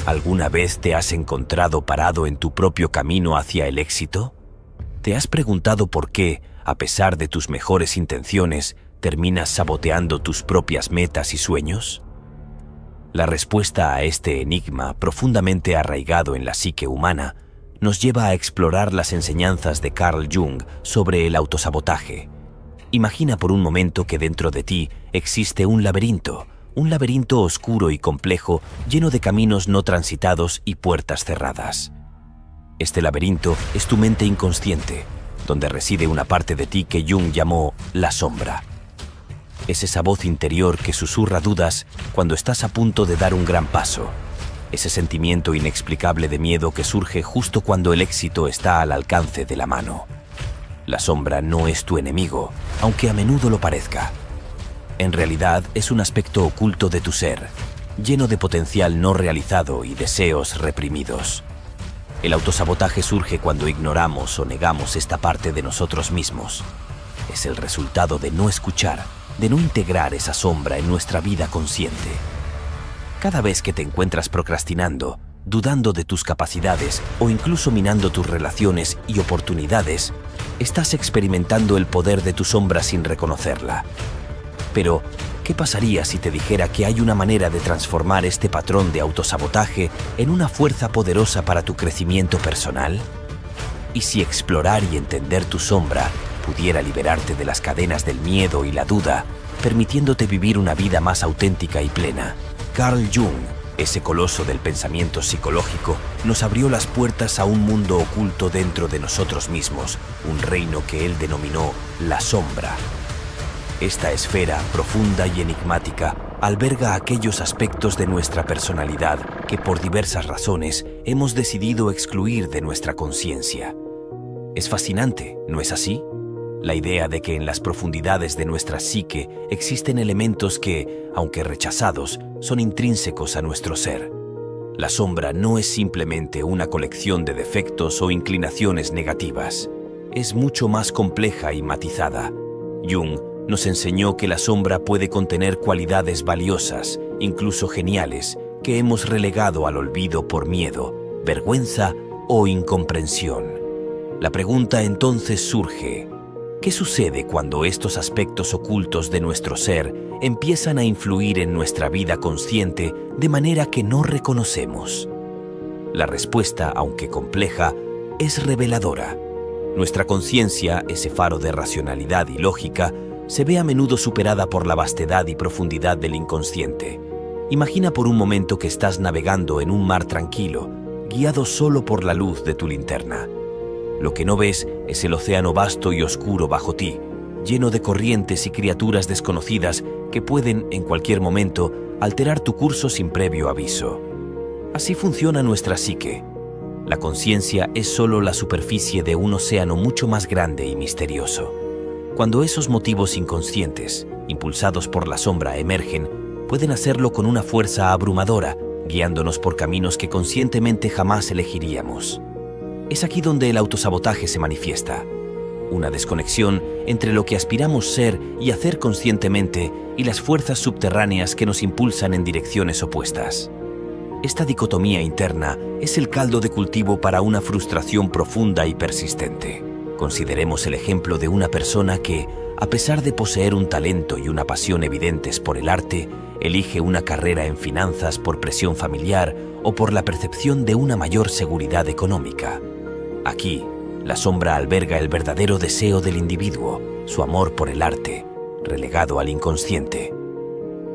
¿Alguna vez te has encontrado parado en tu propio camino hacia el éxito? ¿Te has preguntado por qué, a pesar de tus mejores intenciones, terminas saboteando tus propias metas y sueños? La respuesta a este enigma, profundamente arraigado en la psique humana, nos lleva a explorar las enseñanzas de Carl Jung sobre el autosabotaje. Imagina por un momento que dentro de ti existe un laberinto oscuro y complejo, lleno de caminos no transitados y puertas cerradas. Este laberinto es tu mente inconsciente, donde reside una parte de ti que Jung llamó la sombra. Es esa voz interior que susurra dudas cuando estás a punto de dar un gran paso. Ese sentimiento inexplicable de miedo que surge justo cuando el éxito está al alcance de la mano. La sombra no es tu enemigo, aunque a menudo lo parezca. En realidad es un aspecto oculto de tu ser, lleno de potencial no realizado y deseos reprimidos. El autosabotaje surge cuando ignoramos o negamos esta parte de nosotros mismos. Es el resultado de no escuchar, de no integrar esa sombra en nuestra vida consciente. Cada vez que te encuentras procrastinando, dudando de tus capacidades o incluso minando tus relaciones y oportunidades, estás experimentando el poder de tu sombra sin reconocerla. Pero, ¿qué pasaría si te dijera que hay una manera de transformar este patrón de autosabotaje en una fuerza poderosa para tu crecimiento personal? ¿Y si explorar y entender tu sombra pudiera liberarte de las cadenas del miedo y la duda, permitiéndote vivir una vida más auténtica y plena? Carl Jung, ese coloso del pensamiento psicológico, nos abrió las puertas a un mundo oculto dentro de nosotros mismos, un reino que él denominó la sombra. Esta esfera profunda y enigmática alberga aquellos aspectos de nuestra personalidad que por diversas razones hemos decidido excluir de nuestra conciencia. Es fascinante, ¿no es así? La idea de que en las profundidades de nuestra psique existen elementos que, aunque rechazados, son intrínsecos a nuestro ser. La sombra no es simplemente una colección de defectos o inclinaciones negativas. Es mucho más compleja y matizada. Jung nos enseñó que la sombra puede contener cualidades valiosas, incluso geniales, que hemos relegado al olvido por miedo, vergüenza o incomprensión. La pregunta entonces surge: ¿qué sucede cuando estos aspectos ocultos de nuestro ser empiezan a influir en nuestra vida consciente de manera que no reconocemos? La respuesta, aunque compleja, es reveladora. Nuestra conciencia, ese faro de racionalidad y lógica, se ve a menudo superada por la vastedad y profundidad del inconsciente. Imagina por un momento que estás navegando en un mar tranquilo, guiado solo por la luz de tu linterna. Lo que no ves es el océano vasto y oscuro bajo ti, lleno de corrientes y criaturas desconocidas que pueden, en cualquier momento, alterar tu curso sin previo aviso. Así funciona nuestra psique. La conciencia es solo la superficie de un océano mucho más grande y misterioso. Cuando esos motivos inconscientes, impulsados por la sombra, emergen, pueden hacerlo con una fuerza abrumadora, guiándonos por caminos que conscientemente jamás elegiríamos. Es aquí donde el autosabotaje se manifiesta. Una desconexión entre lo que aspiramos ser y hacer conscientemente y las fuerzas subterráneas que nos impulsan en direcciones opuestas. Esta dicotomía interna es el caldo de cultivo para una frustración profunda y persistente. Consideremos el ejemplo de una persona que, a pesar de poseer un talento y una pasión evidentes por el arte, elige una carrera en finanzas por presión familiar o por la percepción de una mayor seguridad económica. Aquí, la sombra alberga el verdadero deseo del individuo, su amor por el arte, relegado al inconsciente.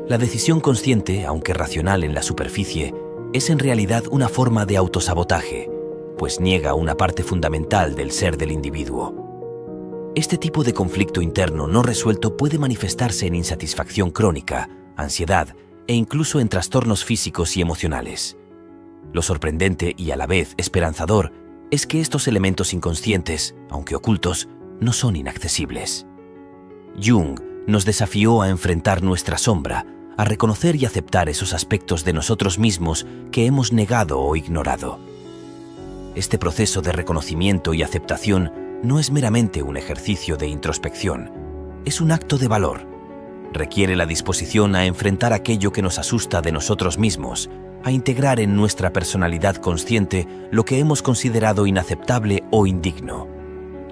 La decisión consciente, aunque racional en la superficie, es en realidad una forma de autosabotaje, pues niega una parte fundamental del ser del individuo. Este tipo de conflicto interno no resuelto puede manifestarse en insatisfacción crónica, ansiedad e incluso en trastornos físicos y emocionales. Lo sorprendente y a la vez esperanzador es que estos elementos inconscientes, aunque ocultos, no son inaccesibles. Jung nos desafió a enfrentar nuestra sombra, a reconocer y aceptar esos aspectos de nosotros mismos que hemos negado o ignorado. Este proceso de reconocimiento y aceptación no es meramente un ejercicio de introspección, es un acto de valor. Requiere la disposición a enfrentar aquello que nos asusta de nosotros mismos, a integrar en nuestra personalidad consciente lo que hemos considerado inaceptable o indigno.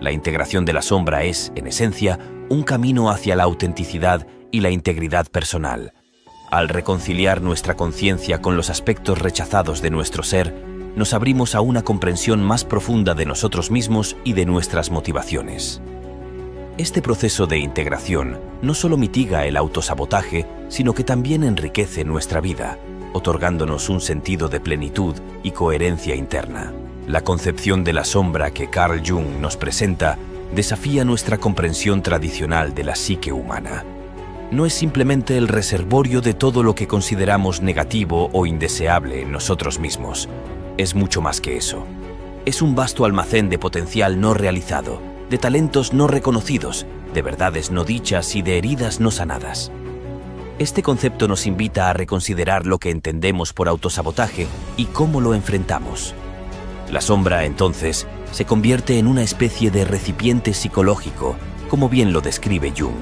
La integración de la sombra es, en esencia, un camino hacia la autenticidad y la integridad personal. Al reconciliar nuestra conciencia con los aspectos rechazados de nuestro ser, nos abrimos a una comprensión más profunda de nosotros mismos y de nuestras motivaciones. Este proceso de integración no solo mitiga el autosabotaje, sino que también enriquece nuestra vida, otorgándonos un sentido de plenitud y coherencia interna. La concepción de la sombra que Carl Jung nos presenta desafía nuestra comprensión tradicional de la psique humana. No es simplemente el reservorio de todo lo que consideramos negativo o indeseable en nosotros mismos. Es mucho más que eso. Es un vasto almacén de potencial no realizado, de talentos no reconocidos, de verdades no dichas y de heridas no sanadas. Este concepto nos invita a reconsiderar lo que entendemos por autosabotaje y cómo lo enfrentamos. La sombra, entonces, se convierte en una especie de recipiente psicológico, como bien lo describe Jung.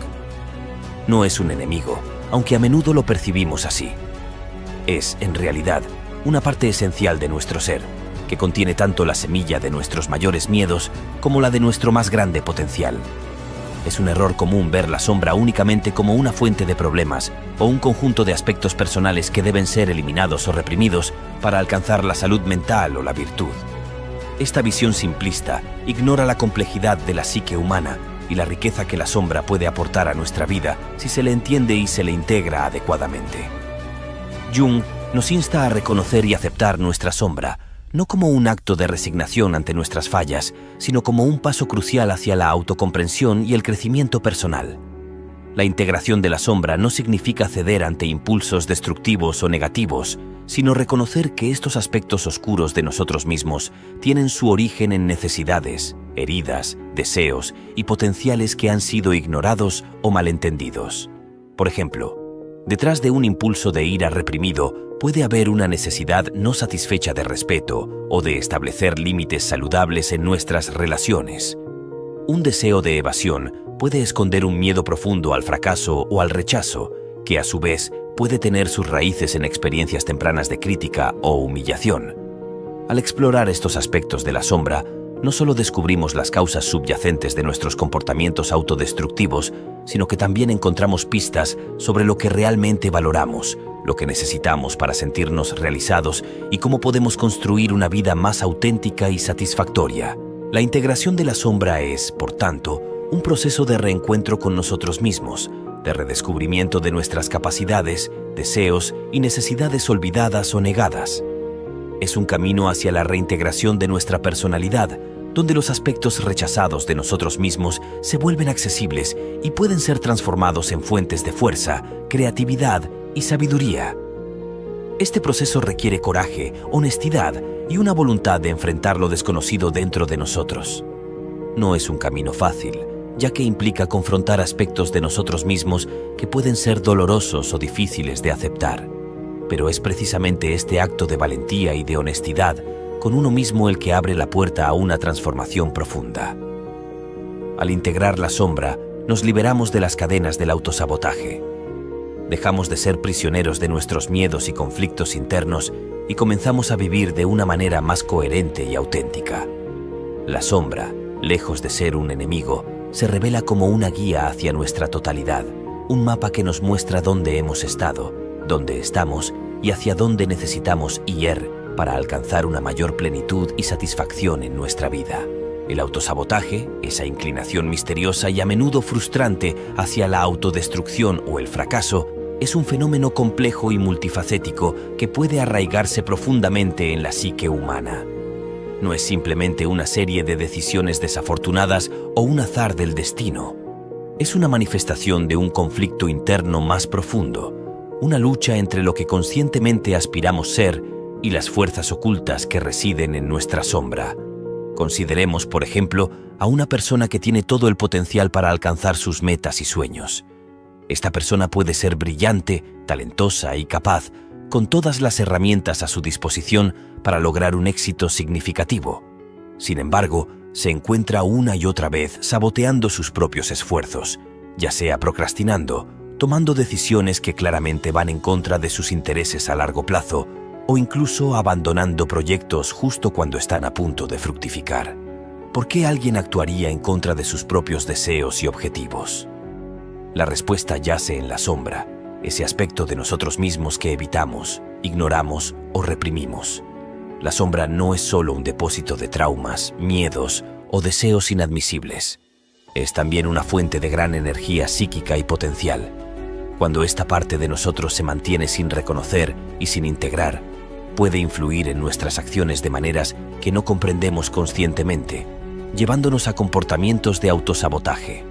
No es un enemigo, aunque a menudo lo percibimos así. Es, en realidad, una parte esencial de nuestro ser, que contiene tanto la semilla de nuestros mayores miedos como la de nuestro más grande potencial. Es un error común ver la sombra únicamente como una fuente de problemas o un conjunto de aspectos personales que deben ser eliminados o reprimidos para alcanzar la salud mental o la virtud. Esta visión simplista ignora la complejidad de la psique humana y la riqueza que la sombra puede aportar a nuestra vida si se le entiende y se le integra adecuadamente. Jung nos insta a reconocer y aceptar nuestra sombra, no como un acto de resignación ante nuestras fallas, sino como un paso crucial hacia la autocomprensión y el crecimiento personal. La integración de la sombra no significa ceder ante impulsos destructivos o negativos, sino reconocer que estos aspectos oscuros de nosotros mismos tienen su origen en necesidades, heridas, deseos y potenciales que han sido ignorados o malentendidos. Por ejemplo, detrás de un impulso de ira reprimido puede haber una necesidad no satisfecha de respeto o de establecer límites saludables en nuestras relaciones. Un deseo de evasión puede esconder un miedo profundo al fracaso o al rechazo, que a su vez puede tener sus raíces en experiencias tempranas de crítica o humillación. Al explorar estos aspectos de la sombra, no solo descubrimos las causas subyacentes de nuestros comportamientos autodestructivos, sino que también encontramos pistas sobre lo que realmente valoramos, lo que necesitamos para sentirnos realizados y cómo podemos construir una vida más auténtica y satisfactoria. La integración de la sombra es, por tanto, un proceso de reencuentro con nosotros mismos, de redescubrimiento de nuestras capacidades, deseos y necesidades olvidadas o negadas. Es un camino hacia la reintegración de nuestra personalidad, donde los aspectos rechazados de nosotros mismos se vuelven accesibles y pueden ser transformados en fuentes de fuerza, creatividad y sabiduría. Este proceso requiere coraje, honestidad y una voluntad de enfrentar lo desconocido dentro de nosotros. No es un camino fácil, ya que implica confrontar aspectos de nosotros mismos que pueden ser dolorosos o difíciles de aceptar. Pero es precisamente este acto de valentía y de honestidad con uno mismo el que abre la puerta a una transformación profunda. Al integrar la sombra, nos liberamos de las cadenas del autosabotaje. Dejamos de ser prisioneros de nuestros miedos y conflictos internos y comenzamos a vivir de una manera más coherente y auténtica. La sombra, lejos de ser un enemigo, se revela como una guía hacia nuestra totalidad, un mapa que nos muestra dónde hemos estado, dónde estamos y hacia dónde necesitamos ir para alcanzar una mayor plenitud y satisfacción en nuestra vida. El autosabotaje, esa inclinación misteriosa y a menudo frustrante hacia la autodestrucción o el fracaso, es un fenómeno complejo y multifacético que puede arraigarse profundamente en la psique humana. No es simplemente una serie de decisiones desafortunadas o un azar del destino. Es una manifestación de un conflicto interno más profundo, una lucha entre lo que conscientemente aspiramos ser y las fuerzas ocultas que residen en nuestra sombra. Consideremos, por ejemplo, a una persona que tiene todo el potencial para alcanzar sus metas y sueños. Esta persona puede ser brillante, talentosa y capaz, con todas las herramientas a su disposición para lograr un éxito significativo. Sin embargo, se encuentra una y otra vez saboteando sus propios esfuerzos, ya sea procrastinando, tomando decisiones que claramente van en contra de sus intereses a largo plazo, o incluso abandonando proyectos justo cuando están a punto de fructificar. ¿Por qué alguien actuaría en contra de sus propios deseos y objetivos? La respuesta yace en la sombra, ese aspecto de nosotros mismos que evitamos, ignoramos o reprimimos. La sombra no es solo un depósito de traumas, miedos o deseos inadmisibles. Es también una fuente de gran energía psíquica y potencial. Cuando esta parte de nosotros se mantiene sin reconocer y sin integrar, puede influir en nuestras acciones de maneras que no comprendemos conscientemente, llevándonos a comportamientos de autosabotaje.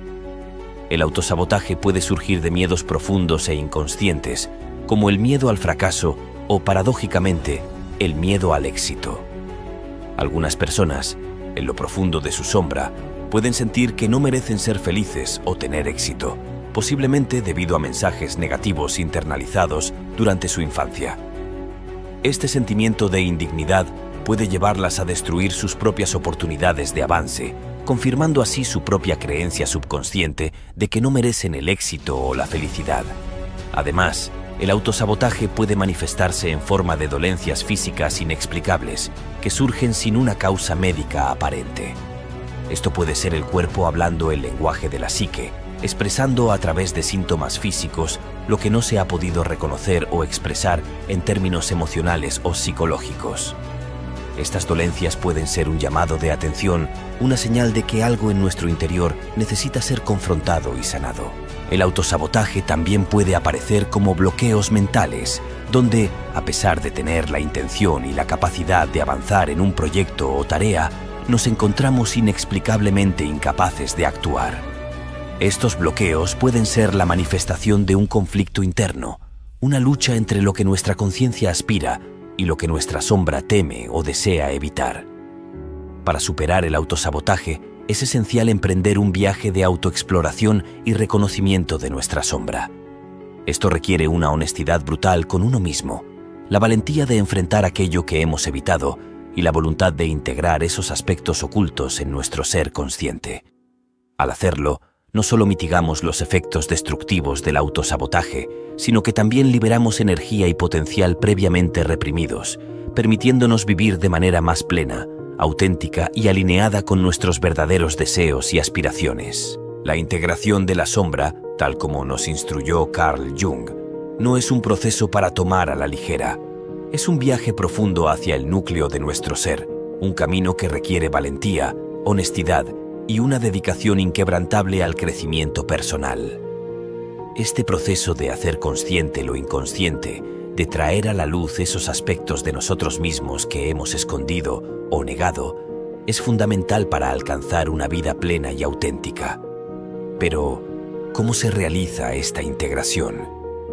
El autosabotaje puede surgir de miedos profundos e inconscientes, como el miedo al fracaso o, paradójicamente, el miedo al éxito. Algunas personas, en lo profundo de su sombra, pueden sentir que no merecen ser felices o tener éxito, posiblemente debido a mensajes negativos internalizados durante su infancia. Este sentimiento de indignidad puede llevarlas a destruir sus propias oportunidades de avance, confirmando así su propia creencia subconsciente de que no merecen el éxito o la felicidad. Además, el autosabotaje puede manifestarse en forma de dolencias físicas inexplicables que surgen sin una causa médica aparente. Esto puede ser el cuerpo hablando el lenguaje de la psique, expresando a través de síntomas físicos lo que no se ha podido reconocer o expresar en términos emocionales o psicológicos. Estas dolencias pueden ser un llamado de atención, una señal de que algo en nuestro interior necesita ser confrontado y sanado. El autosabotaje también puede aparecer como bloqueos mentales, donde, a pesar de tener la intención y la capacidad de avanzar en un proyecto o tarea, nos encontramos inexplicablemente incapaces de actuar. Estos bloqueos pueden ser la manifestación de un conflicto interno, una lucha entre lo que nuestra conciencia aspira y lo que nuestra sombra teme o desea evitar. Para superar el autosabotaje, es esencial emprender un viaje de autoexploración y reconocimiento de nuestra sombra. Esto requiere una honestidad brutal con uno mismo, la valentía de enfrentar aquello que hemos evitado y la voluntad de integrar esos aspectos ocultos en nuestro ser consciente. Al hacerlo, no solo mitigamos los efectos destructivos del autosabotaje, sino que también liberamos energía y potencial previamente reprimidos, permitiéndonos vivir de manera más plena, auténtica y alineada con nuestros verdaderos deseos y aspiraciones. La integración de la sombra, tal como nos instruyó Carl Jung, no es un proceso para tomar a la ligera. Es un viaje profundo hacia el núcleo de nuestro ser, un camino que requiere valentía, honestidad y una dedicación inquebrantable al crecimiento personal. Este proceso de hacer consciente lo inconsciente, de traer a la luz esos aspectos de nosotros mismos que hemos escondido o negado, es fundamental para alcanzar una vida plena y auténtica. Pero, ¿cómo se realiza esta integración?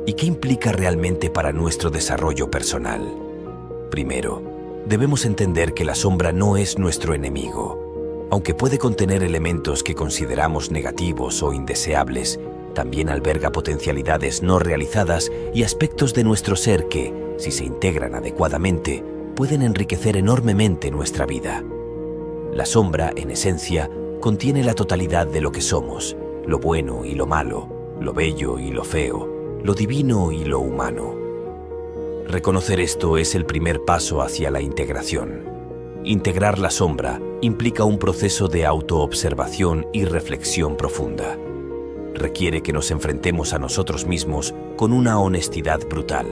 ¿Y qué implica realmente para nuestro desarrollo personal? Primero, debemos entender que la sombra no es nuestro enemigo. Aunque puede contener elementos que consideramos negativos o indeseables, también alberga potencialidades no realizadas y aspectos de nuestro ser que, si se integran adecuadamente, pueden enriquecer enormemente nuestra vida. La sombra, en esencia, contiene la totalidad de lo que somos, lo bueno y lo malo, lo bello y lo feo, lo divino y lo humano. Reconocer esto es el primer paso hacia la integración. Integrar la sombra implica un proceso de autoobservación y reflexión profunda. Requiere que nos enfrentemos a nosotros mismos con una honestidad brutal,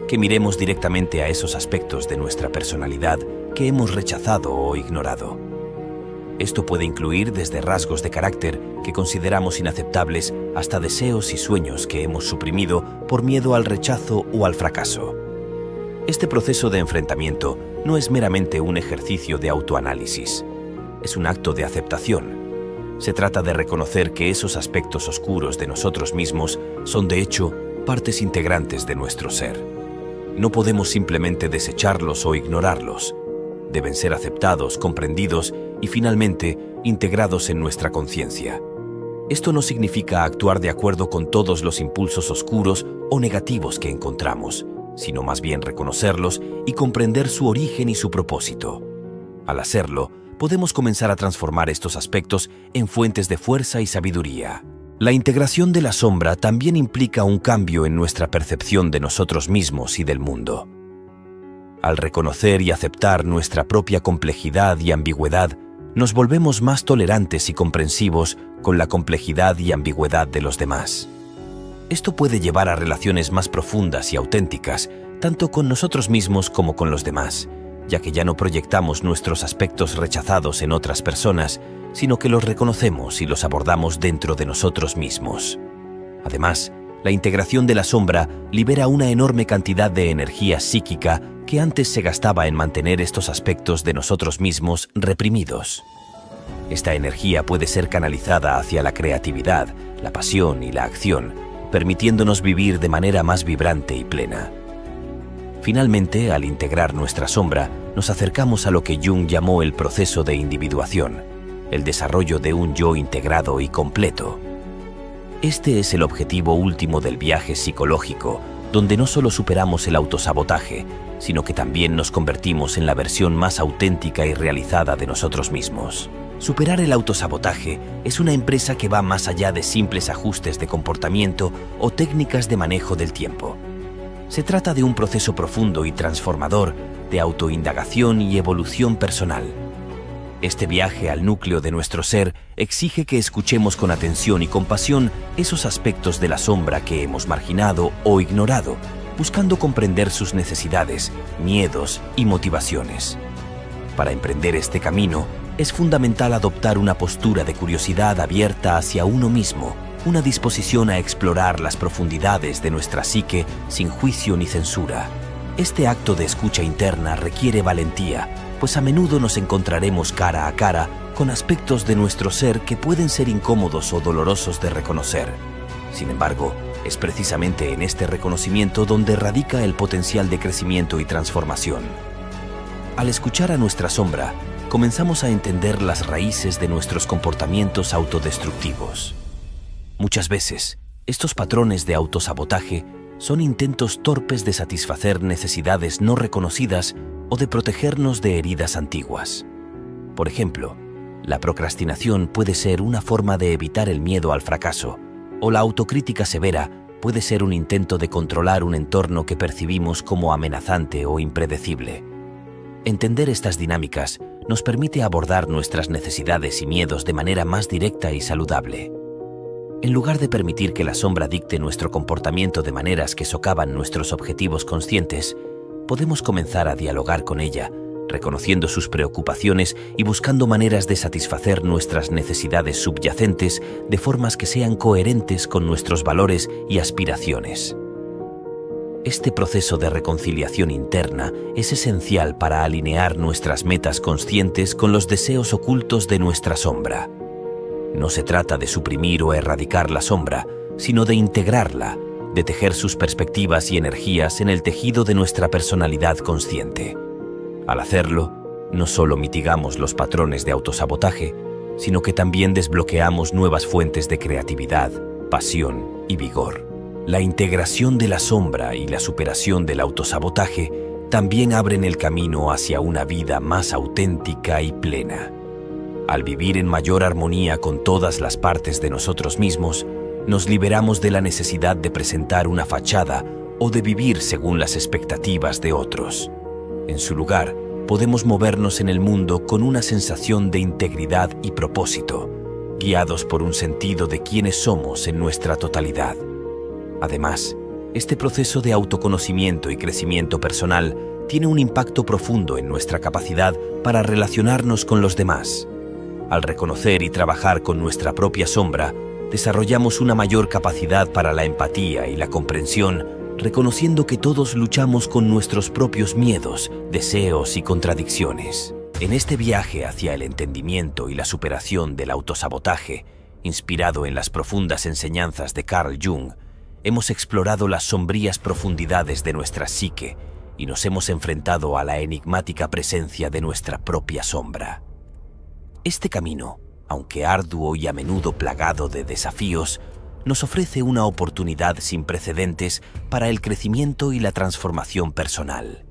que miremos directamente a esos aspectos de nuestra personalidad que hemos rechazado o ignorado. Esto puede incluir desde rasgos de carácter que consideramos inaceptables hasta deseos y sueños que hemos suprimido por miedo al rechazo o al fracaso. Este proceso de enfrentamiento no es meramente un ejercicio de autoanálisis, es un acto de aceptación. Se trata de reconocer que esos aspectos oscuros de nosotros mismos son, de hecho, partes integrantes de nuestro ser. No podemos simplemente desecharlos o ignorarlos. Deben ser aceptados, comprendidos y, finalmente, integrados en nuestra conciencia. Esto no significa actuar de acuerdo con todos los impulsos oscuros o negativos que encontramos, sino más bien reconocerlos y comprender su origen y su propósito. Al hacerlo, podemos comenzar a transformar estos aspectos en fuentes de fuerza y sabiduría. La integración de la sombra también implica un cambio en nuestra percepción de nosotros mismos y del mundo. Al reconocer y aceptar nuestra propia complejidad y ambigüedad, nos volvemos más tolerantes y comprensivos con la complejidad y ambigüedad de los demás. Esto puede llevar a relaciones más profundas y auténticas, tanto con nosotros mismos como con los demás, ya que ya no proyectamos nuestros aspectos rechazados en otras personas, sino que los reconocemos y los abordamos dentro de nosotros mismos. Además, la integración de la sombra libera una enorme cantidad de energía psíquica que antes se gastaba en mantener estos aspectos de nosotros mismos reprimidos. Esta energía puede ser canalizada hacia la creatividad, la pasión y la acción, permitiéndonos vivir de manera más vibrante y plena. Finalmente, al integrar nuestra sombra, nos acercamos a lo que Jung llamó el proceso de individuación, el desarrollo de un yo integrado y completo. Este es el objetivo último del viaje psicológico, donde no solo superamos el autosabotaje, sino que también nos convertimos en la versión más auténtica y realizada de nosotros mismos. Superar el autosabotaje es una empresa que va más allá de simples ajustes de comportamiento o técnicas de manejo del tiempo. Se trata de un proceso profundo y transformador de autoindagación y evolución personal. Este viaje al núcleo de nuestro ser exige que escuchemos con atención y compasión esos aspectos de la sombra que hemos marginado o ignorado, buscando comprender sus necesidades, miedos y motivaciones. Para emprender este camino, es fundamental adoptar una postura de curiosidad abierta hacia uno mismo, una disposición a explorar las profundidades de nuestra psique sin juicio ni censura. Este acto de escucha interna requiere valentía, pues a menudo nos encontraremos cara a cara con aspectos de nuestro ser que pueden ser incómodos o dolorosos de reconocer. Sin embargo, es precisamente en este reconocimiento donde radica el potencial de crecimiento y transformación. Al escuchar a nuestra sombra, comenzamos a entender las raíces de nuestros comportamientos autodestructivos. Muchas veces, estos patrones de autosabotaje son intentos torpes de satisfacer necesidades no reconocidas o de protegernos de heridas antiguas. Por ejemplo, la procrastinación puede ser una forma de evitar el miedo al fracaso, o la autocrítica severa puede ser un intento de controlar un entorno que percibimos como amenazante o impredecible. Entender estas dinámicas nos permite abordar nuestras necesidades y miedos de manera más directa y saludable. En lugar de permitir que la sombra dicte nuestro comportamiento de maneras que socavan nuestros objetivos conscientes, podemos comenzar a dialogar con ella, reconociendo sus preocupaciones y buscando maneras de satisfacer nuestras necesidades subyacentes de formas que sean coherentes con nuestros valores y aspiraciones. Este proceso de reconciliación interna es esencial para alinear nuestras metas conscientes con los deseos ocultos de nuestra sombra. No se trata de suprimir o erradicar la sombra, sino de integrarla, de tejer sus perspectivas y energías en el tejido de nuestra personalidad consciente. Al hacerlo, no solo mitigamos los patrones de autosabotaje, sino que también desbloqueamos nuevas fuentes de creatividad, pasión y vigor. La integración de la sombra y la superación del autosabotaje también abren el camino hacia una vida más auténtica y plena. Al vivir en mayor armonía con todas las partes de nosotros mismos, nos liberamos de la necesidad de presentar una fachada o de vivir según las expectativas de otros. En su lugar, podemos movernos en el mundo con una sensación de integridad y propósito, guiados por un sentido de quiénes somos en nuestra totalidad. Además, este proceso de autoconocimiento y crecimiento personal tiene un impacto profundo en nuestra capacidad para relacionarnos con los demás. Al reconocer y trabajar con nuestra propia sombra, desarrollamos una mayor capacidad para la empatía y la comprensión, reconociendo que todos luchamos con nuestros propios miedos, deseos y contradicciones. En este viaje hacia el entendimiento y la superación del autosabotaje, inspirado en las profundas enseñanzas de Carl Jung, hemos explorado las sombrías profundidades de nuestra psique y nos hemos enfrentado a la enigmática presencia de nuestra propia sombra. Este camino, aunque arduo y a menudo plagado de desafíos, nos ofrece una oportunidad sin precedentes para el crecimiento y la transformación personal.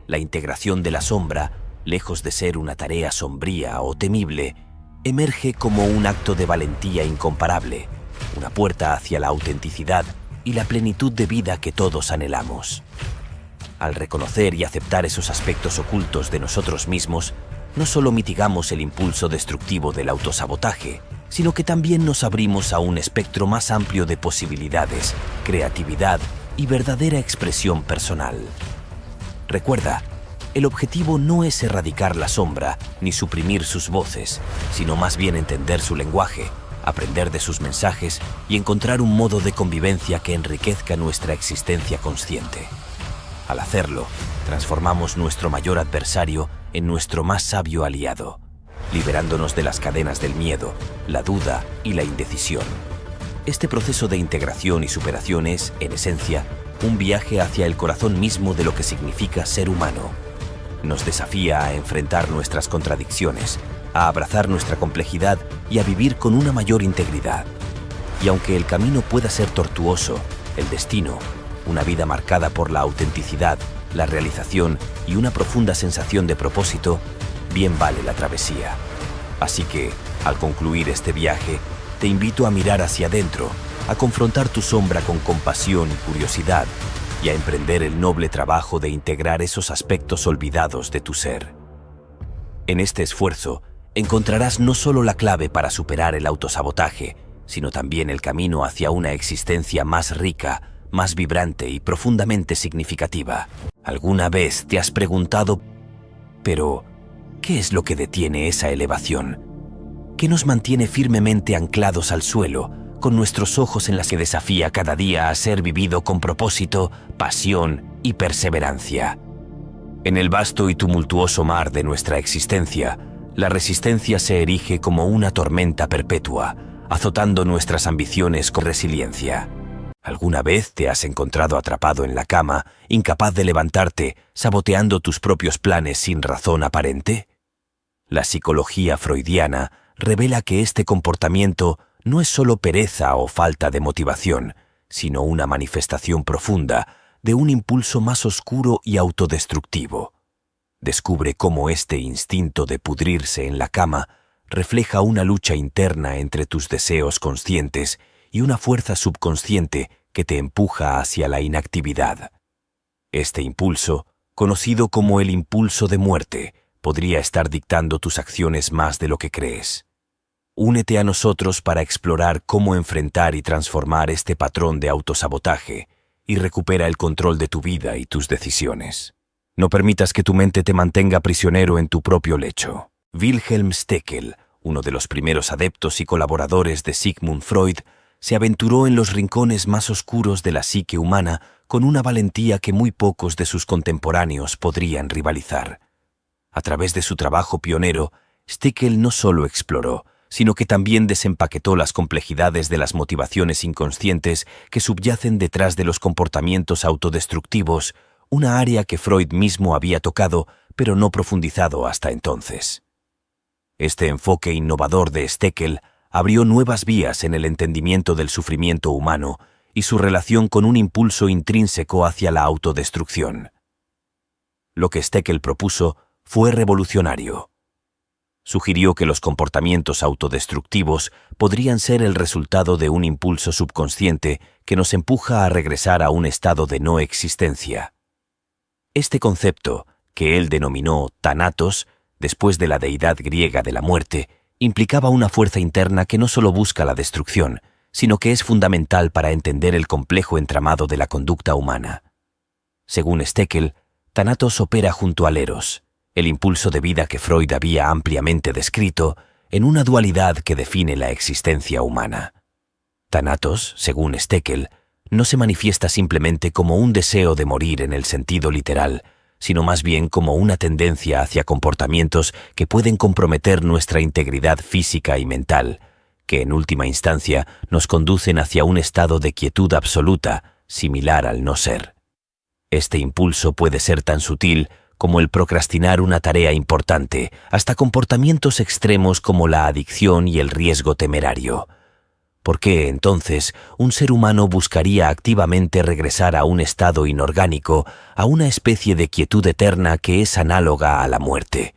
La integración de la sombra, lejos de ser una tarea sombría o temible, emerge como un acto de valentía incomparable, una puerta hacia la autenticidad y la plenitud de vida que todos anhelamos. Al reconocer y aceptar esos aspectos ocultos de nosotros mismos, no solo mitigamos el impulso destructivo del autosabotaje, sino que también nos abrimos a un espectro más amplio de posibilidades, creatividad y verdadera expresión personal. Recuerda, el objetivo no es erradicar la sombra ni suprimir sus voces, sino más bien entender su lenguaje, aprender de sus mensajes y encontrar un modo de convivencia que enriquezca nuestra existencia consciente. Al hacerlo, transformamos nuestro mayor adversario en nuestro más sabio aliado, liberándonos de las cadenas del miedo, la duda y la indecisión. Este proceso de integración y superación es, en esencia, un viaje hacia el corazón mismo de lo que significa ser humano. Nos desafía a enfrentar nuestras contradicciones, a abrazar nuestra complejidad y a vivir con una mayor integridad. Y aunque el camino pueda ser tortuoso, el destino, una vida marcada por la autenticidad, la realización y una profunda sensación de propósito, bien vale la travesía. Así que, al concluir este viaje, te invito a mirar hacia adentro, a confrontar tu sombra con compasión y curiosidad, y a emprender el noble trabajo de integrar esos aspectos olvidados de tu ser. En este esfuerzo, encontrarás no solo la clave para superar el autosabotaje, sino también el camino hacia una existencia más rica, más vibrante y profundamente significativa. ¿Alguna vez te has preguntado, pero, qué es lo que detiene esa elevación? ¿Qué nos mantiene firmemente anclados al suelo, con nuestros ojos en las que desafía cada día a ser vivido con propósito, pasión y perseverancia? En el vasto y tumultuoso mar de nuestra existencia, la resistencia se erige como una tormenta perpetua, azotando nuestras ambiciones con resiliencia. ¿Alguna vez te has encontrado atrapado en la cama, incapaz de levantarte, saboteando tus propios planes sin razón aparente? La psicología freudiana revela que este comportamiento no es solo pereza o falta de motivación, sino una manifestación profunda de un impulso más oscuro y autodestructivo. Descubre cómo este instinto de pudrirse en la cama refleja una lucha interna entre tus deseos conscientes y una fuerza subconsciente que te empuja hacia la inactividad. Este impulso, conocido como el impulso de muerte, podría estar dictando tus acciones más de lo que crees. Únete a nosotros para explorar cómo enfrentar y transformar este patrón de autosabotaje y recupera el control de tu vida y tus decisiones. No permitas que tu mente te mantenga prisionero en tu propio lecho. Wilhelm Stekel, uno de los primeros adeptos y colaboradores de Sigmund Freud, se aventuró en los rincones más oscuros de la psique humana con una valentía que muy pocos de sus contemporáneos podrían rivalizar. A través de su trabajo pionero, Stekel no solo exploró, sino que también desempaquetó las complejidades de las motivaciones inconscientes que subyacen detrás de los comportamientos autodestructivos, una área que Freud mismo había tocado, pero no profundizado hasta entonces. Este enfoque innovador de Stekel abrió nuevas vías en el entendimiento del sufrimiento humano y su relación con un impulso intrínseco hacia la autodestrucción. Lo que Stekel propuso fue revolucionario. Sugirió que los comportamientos autodestructivos podrían ser el resultado de un impulso subconsciente que nos empuja a regresar a un estado de no existencia. Este concepto, que él denominó Thanatos, después de la deidad griega de la muerte, implicaba una fuerza interna que no solo busca la destrucción, sino que es fundamental para entender el complejo entramado de la conducta humana. Según Stekel, Thanatos opera junto al Eros, el impulso de vida que Freud había ampliamente descrito, en una dualidad que define la existencia humana. Thanatos, según Stekel, no se manifiesta simplemente como un deseo de morir en el sentido literal, sino más bien como una tendencia hacia comportamientos que pueden comprometer nuestra integridad física y mental, que en última instancia nos conducen hacia un estado de quietud absoluta, similar al no ser. Este impulso puede ser tan sutil como el procrastinar una tarea importante, hasta comportamientos extremos como la adicción y el riesgo temerario. ¿Por qué, entonces, un ser humano buscaría activamente regresar a un estado inorgánico, a una especie de quietud eterna que es análoga a la muerte?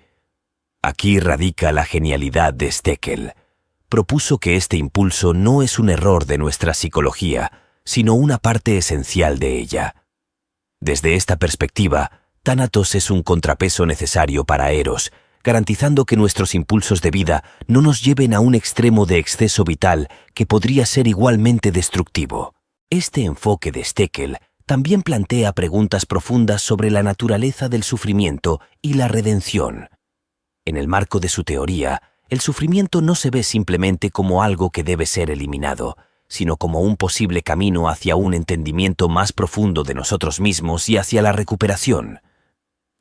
Aquí radica la genialidad de Stekel. Propuso que este impulso no es un error de nuestra psicología, sino una parte esencial de ella. Desde esta perspectiva, Thanatos es un contrapeso necesario para Eros, garantizando que nuestros impulsos de vida no nos lleven a un extremo de exceso vital que podría ser igualmente destructivo. Este enfoque de Stekel también plantea preguntas profundas sobre la naturaleza del sufrimiento y la redención. En el marco de su teoría, el sufrimiento no se ve simplemente como algo que debe ser eliminado, sino como un posible camino hacia un entendimiento más profundo de nosotros mismos y hacia la recuperación.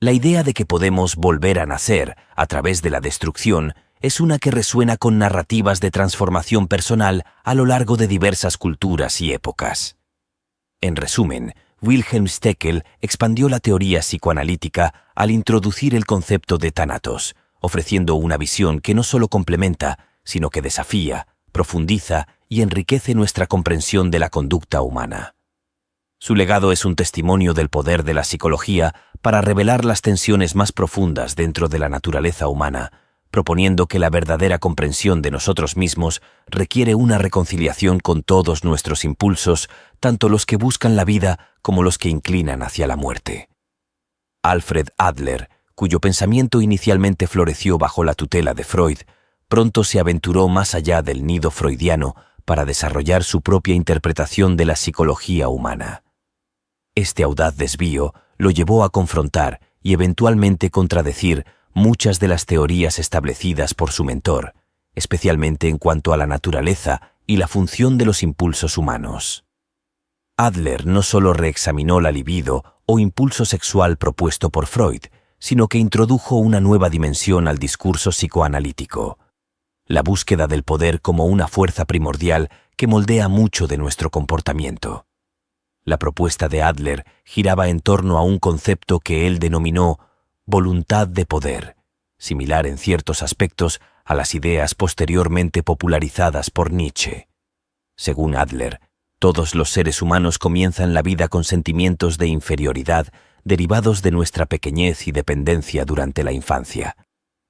La idea de que podemos volver a nacer a través de la destrucción es una que resuena con narrativas de transformación personal a lo largo de diversas culturas y épocas. En resumen, Wilhelm Stekel expandió la teoría psicoanalítica al introducir el concepto de Thanatos, ofreciendo una visión que no solo complementa, sino que desafía, profundiza y enriquece nuestra comprensión de la conducta humana. Su legado es un testimonio del poder de la psicología para revelar las tensiones más profundas dentro de la naturaleza humana, proponiendo que la verdadera comprensión de nosotros mismos requiere una reconciliación con todos nuestros impulsos, tanto los que buscan la vida como los que inclinan hacia la muerte. Alfred Adler, cuyo pensamiento inicialmente floreció bajo la tutela de Freud, pronto se aventuró más allá del nido freudiano para desarrollar su propia interpretación de la psicología humana. Este audaz desvío lo llevó a confrontar y eventualmente contradecir muchas de las teorías establecidas por su mentor, especialmente en cuanto a la naturaleza y la función de los impulsos humanos. Adler no solo reexaminó la libido o impulso sexual propuesto por Freud, sino que introdujo una nueva dimensión al discurso psicoanalítico: la búsqueda del poder como una fuerza primordial que moldea mucho de nuestro comportamiento. La propuesta de Adler giraba en torno a un concepto que él denominó voluntad de poder, similar en ciertos aspectos a las ideas posteriormente popularizadas por Nietzsche. Según Adler, todos los seres humanos comienzan la vida con sentimientos de inferioridad derivados de nuestra pequeñez y dependencia durante la infancia.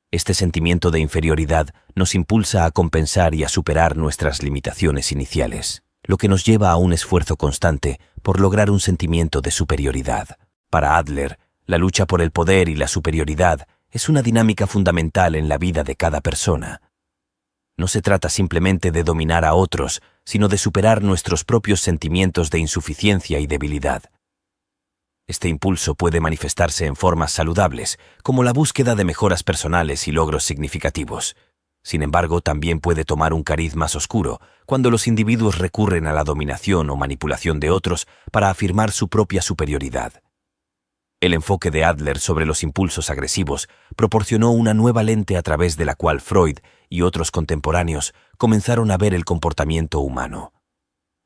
Este sentimiento de inferioridad nos impulsa a compensar y a superar nuestras limitaciones iniciales, lo que nos lleva a un esfuerzo constante por lograr un sentimiento de superioridad. Para Adler, la lucha por el poder y la superioridad es una dinámica fundamental en la vida de cada persona. No se trata simplemente de dominar a otros, sino de superar nuestros propios sentimientos de insuficiencia y debilidad. Este impulso puede manifestarse en formas saludables, como la búsqueda de mejoras personales y logros significativos. Sin embargo, también puede tomar un cariz más oscuro, cuando los individuos recurren a la dominación o manipulación de otros para afirmar su propia superioridad. El enfoque de Adler sobre los impulsos agresivos proporcionó una nueva lente a través de la cual Freud y otros contemporáneos comenzaron a ver el comportamiento humano.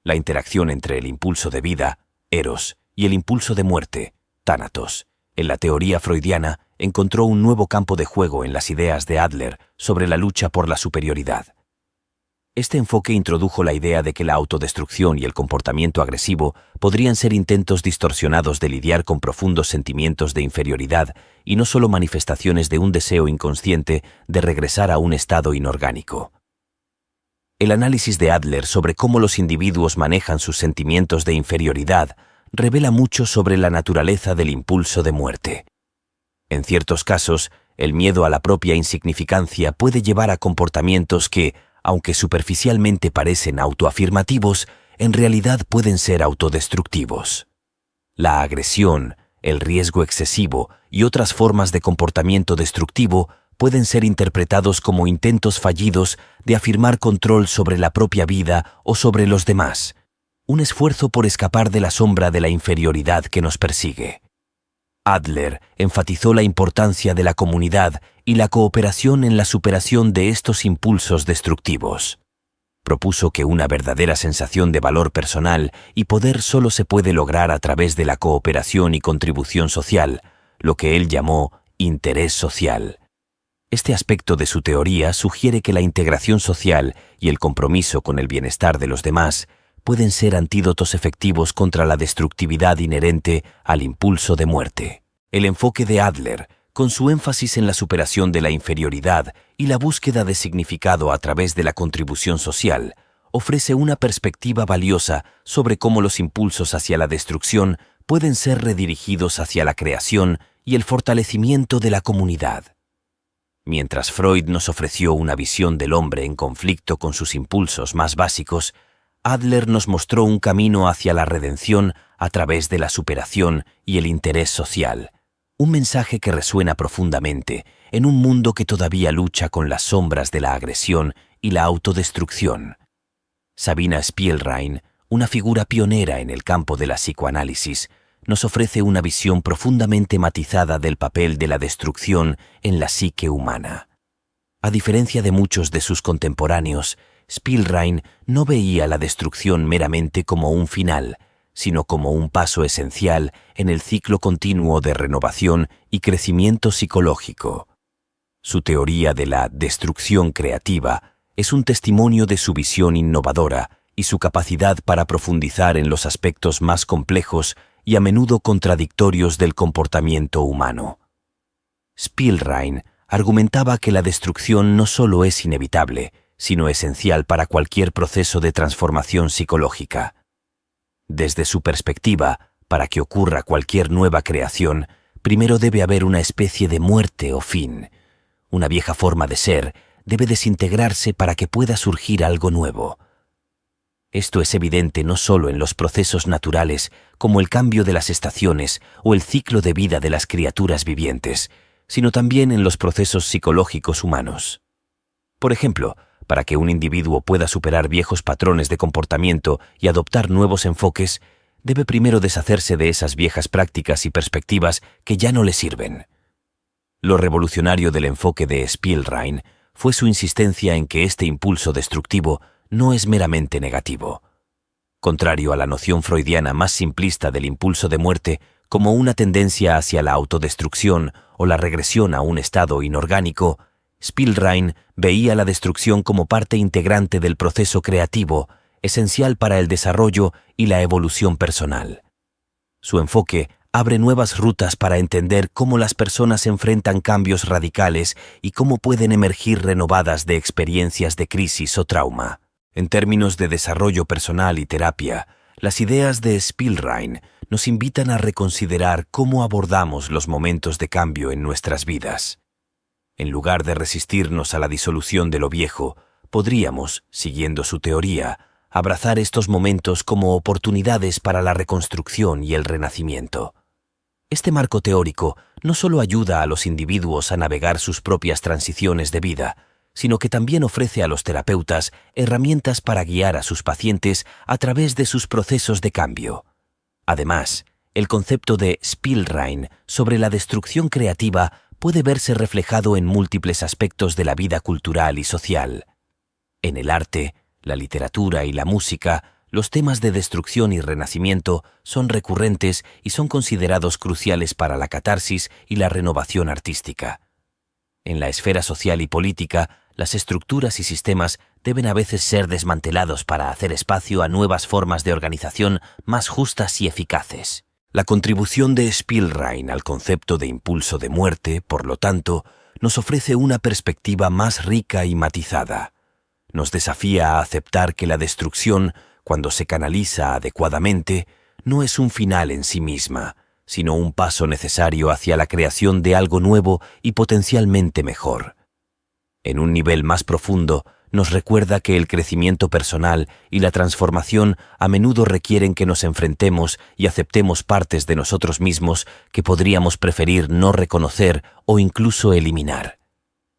La interacción entre el impulso de vida, Eros, y el impulso de muerte, Thanatos, en la teoría freudiana, encontró un nuevo campo de juego en las ideas de Adler sobre la lucha por la superioridad. Este enfoque introdujo la idea de que la autodestrucción y el comportamiento agresivo podrían ser intentos distorsionados de lidiar con profundos sentimientos de inferioridad y no solo manifestaciones de un deseo inconsciente de regresar a un estado inorgánico. El análisis de Adler sobre cómo los individuos manejan sus sentimientos de inferioridad revela mucho sobre la naturaleza del impulso de muerte. En ciertos casos, el miedo a la propia insignificancia puede llevar a comportamientos que, aunque superficialmente parecen autoafirmativos, en realidad pueden ser autodestructivos. La agresión, el riesgo excesivo y otras formas de comportamiento destructivo pueden ser interpretados como intentos fallidos de afirmar control sobre la propia vida o sobre los demás, un esfuerzo por escapar de la sombra de la inferioridad que nos persigue. Adler enfatizó la importancia de la comunidad y la cooperación en la superación de estos impulsos destructivos. Propuso que una verdadera sensación de valor personal y poder solo se puede lograr a través de la cooperación y contribución social, lo que él llamó interés social. Este aspecto de su teoría sugiere que la integración social y el compromiso con el bienestar de los demás pueden ser antídotos efectivos contra la destructividad inherente al impulso de muerte. El enfoque de Adler, con su énfasis en la superación de la inferioridad y la búsqueda de significado a través de la contribución social, ofrece una perspectiva valiosa sobre cómo los impulsos hacia la destrucción pueden ser redirigidos hacia la creación y el fortalecimiento de la comunidad. Mientras Freud nos ofreció una visión del hombre en conflicto con sus impulsos más básicos, Adler nos mostró un camino hacia la redención a través de la superación y el interés social, un mensaje que resuena profundamente en un mundo que todavía lucha con las sombras de la agresión y la autodestrucción. Sabina Spielrein, una figura pionera en el campo de la psicoanálisis, nos ofrece una visión profundamente matizada del papel de la destrucción en la psique humana. A diferencia de muchos de sus contemporáneos, Spielrein no veía la destrucción meramente como un final, sino como un paso esencial en el ciclo continuo de renovación y crecimiento psicológico. Su teoría de la destrucción creativa es un testimonio de su visión innovadora y su capacidad para profundizar en los aspectos más complejos y a menudo contradictorios del comportamiento humano. Spielrein argumentaba que la destrucción no solo es inevitable, sino esencial para cualquier proceso de transformación psicológica. Desde su perspectiva, para que ocurra cualquier nueva creación, primero debe haber una especie de muerte o fin. Una vieja forma de ser debe desintegrarse para que pueda surgir algo nuevo. Esto es evidente no solo en los procesos naturales, como el cambio de las estaciones o el ciclo de vida de las criaturas vivientes, sino también en los procesos psicológicos humanos. Por ejemplo, para que un individuo pueda superar viejos patrones de comportamiento y adoptar nuevos enfoques, debe primero deshacerse de esas viejas prácticas y perspectivas que ya no le sirven. Lo revolucionario del enfoque de Spielrein fue su insistencia en que este impulso destructivo no es meramente negativo. Contrario a la noción freudiana más simplista del impulso de muerte como una tendencia hacia la autodestrucción o la regresión a un estado inorgánico, Spielrein veía la destrucción como parte integrante del proceso creativo, esencial para el desarrollo y la evolución personal. Su enfoque abre nuevas rutas para entender cómo las personas enfrentan cambios radicales y cómo pueden emergir renovadas de experiencias de crisis o trauma. En términos de desarrollo personal y terapia, las ideas de Spielrein nos invitan a reconsiderar cómo abordamos los momentos de cambio en nuestras vidas. En lugar de resistirnos a la disolución de lo viejo, podríamos, siguiendo su teoría, abrazar estos momentos como oportunidades para la reconstrucción y el renacimiento. Este marco teórico no solo ayuda a los individuos a navegar sus propias transiciones de vida, sino que también ofrece a los terapeutas herramientas para guiar a sus pacientes a través de sus procesos de cambio. Además, el concepto de Spielrein sobre la destrucción creativa puede verse reflejado en múltiples aspectos de la vida cultural y social. En el arte, la literatura y la música, los temas de destrucción y renacimiento son recurrentes y son considerados cruciales para la catarsis y la renovación artística. En la esfera social y política, las estructuras y sistemas deben a veces ser desmantelados para hacer espacio a nuevas formas de organización más justas y eficaces. La contribución de Spielrein al concepto de impulso de muerte, por lo tanto, nos ofrece una perspectiva más rica y matizada. Nos desafía a aceptar que la destrucción, cuando se canaliza adecuadamente, no es un final en sí misma, sino un paso necesario hacia la creación de algo nuevo y potencialmente mejor. En un nivel más profundo, nos recuerda que el crecimiento personal y la transformación a menudo requieren que nos enfrentemos y aceptemos partes de nosotros mismos que podríamos preferir no reconocer o incluso eliminar.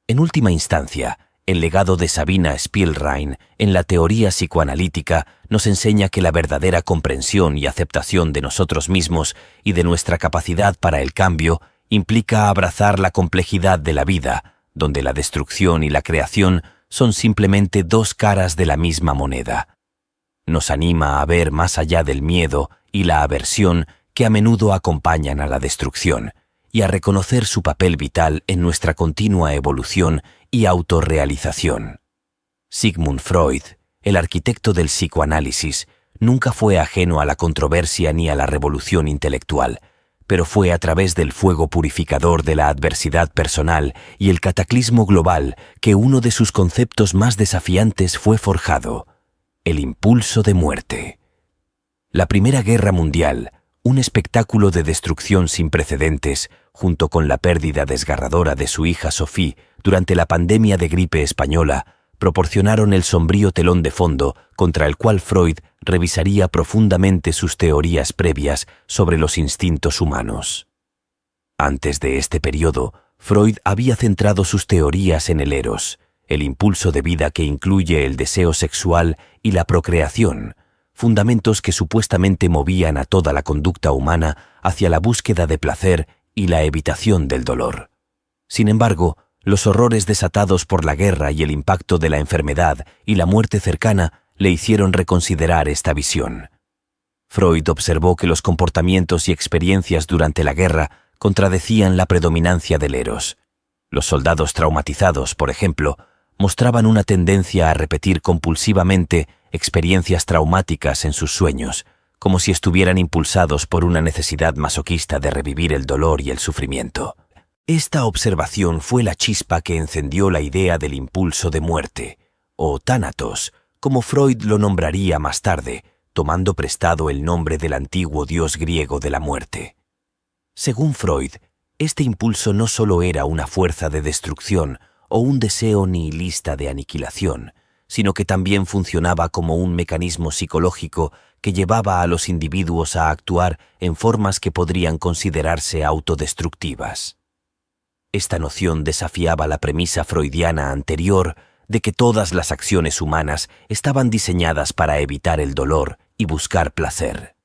En última instancia, el legado de Sabina Spielrein en la teoría psicoanalítica nos enseña que la verdadera comprensión y aceptación de nosotros mismos y de nuestra capacidad para el cambio implica abrazar la complejidad de la vida, donde la destrucción y la creación son simplemente dos caras de la misma moneda. Nos anima a ver más allá del miedo y la aversión que a menudo acompañan a la destrucción y a reconocer su papel vital en nuestra continua evolución y autorrealización. Sigmund Freud, el arquitecto del psicoanálisis, nunca fue ajeno a la controversia ni a la revolución intelectual, pero fue a través del fuego purificador de la adversidad personal y el cataclismo global que uno de sus conceptos más desafiantes fue forjado: el impulso de muerte. La Primera Guerra Mundial, un espectáculo de destrucción sin precedentes, junto con la pérdida desgarradora de su hija Sophie durante la pandemia de gripe española, proporcionaron el sombrío telón de fondo contra el cual Freud revisaría profundamente sus teorías previas sobre los instintos humanos. Antes de este periodo, Freud había centrado sus teorías en el eros, el impulso de vida que incluye el deseo sexual y la procreación, fundamentos que supuestamente movían a toda la conducta humana hacia la búsqueda de placer y la evitación del dolor. Sin embargo, los horrores desatados por la guerra y el impacto de la enfermedad y la muerte cercana le hicieron reconsiderar esta visión. Freud observó que los comportamientos y experiencias durante la guerra contradecían la predominancia del eros. Los soldados traumatizados, por ejemplo, mostraban una tendencia a repetir compulsivamente experiencias traumáticas en sus sueños, como si estuvieran impulsados por una necesidad masoquista de revivir el dolor y el sufrimiento. Esta observación fue la chispa que encendió la idea del impulso de muerte, o tánatos, como Freud lo nombraría más tarde, tomando prestado el nombre del antiguo dios griego de la muerte. Según Freud, este impulso no solo era una fuerza de destrucción o un deseo nihilista de aniquilación, sino que también funcionaba como un mecanismo psicológico que llevaba a los individuos a actuar en formas que podrían considerarse autodestructivas. Esta noción desafiaba la premisa freudiana anterior de que todas las acciones humanas estaban diseñadas para evitar el dolor y buscar placer.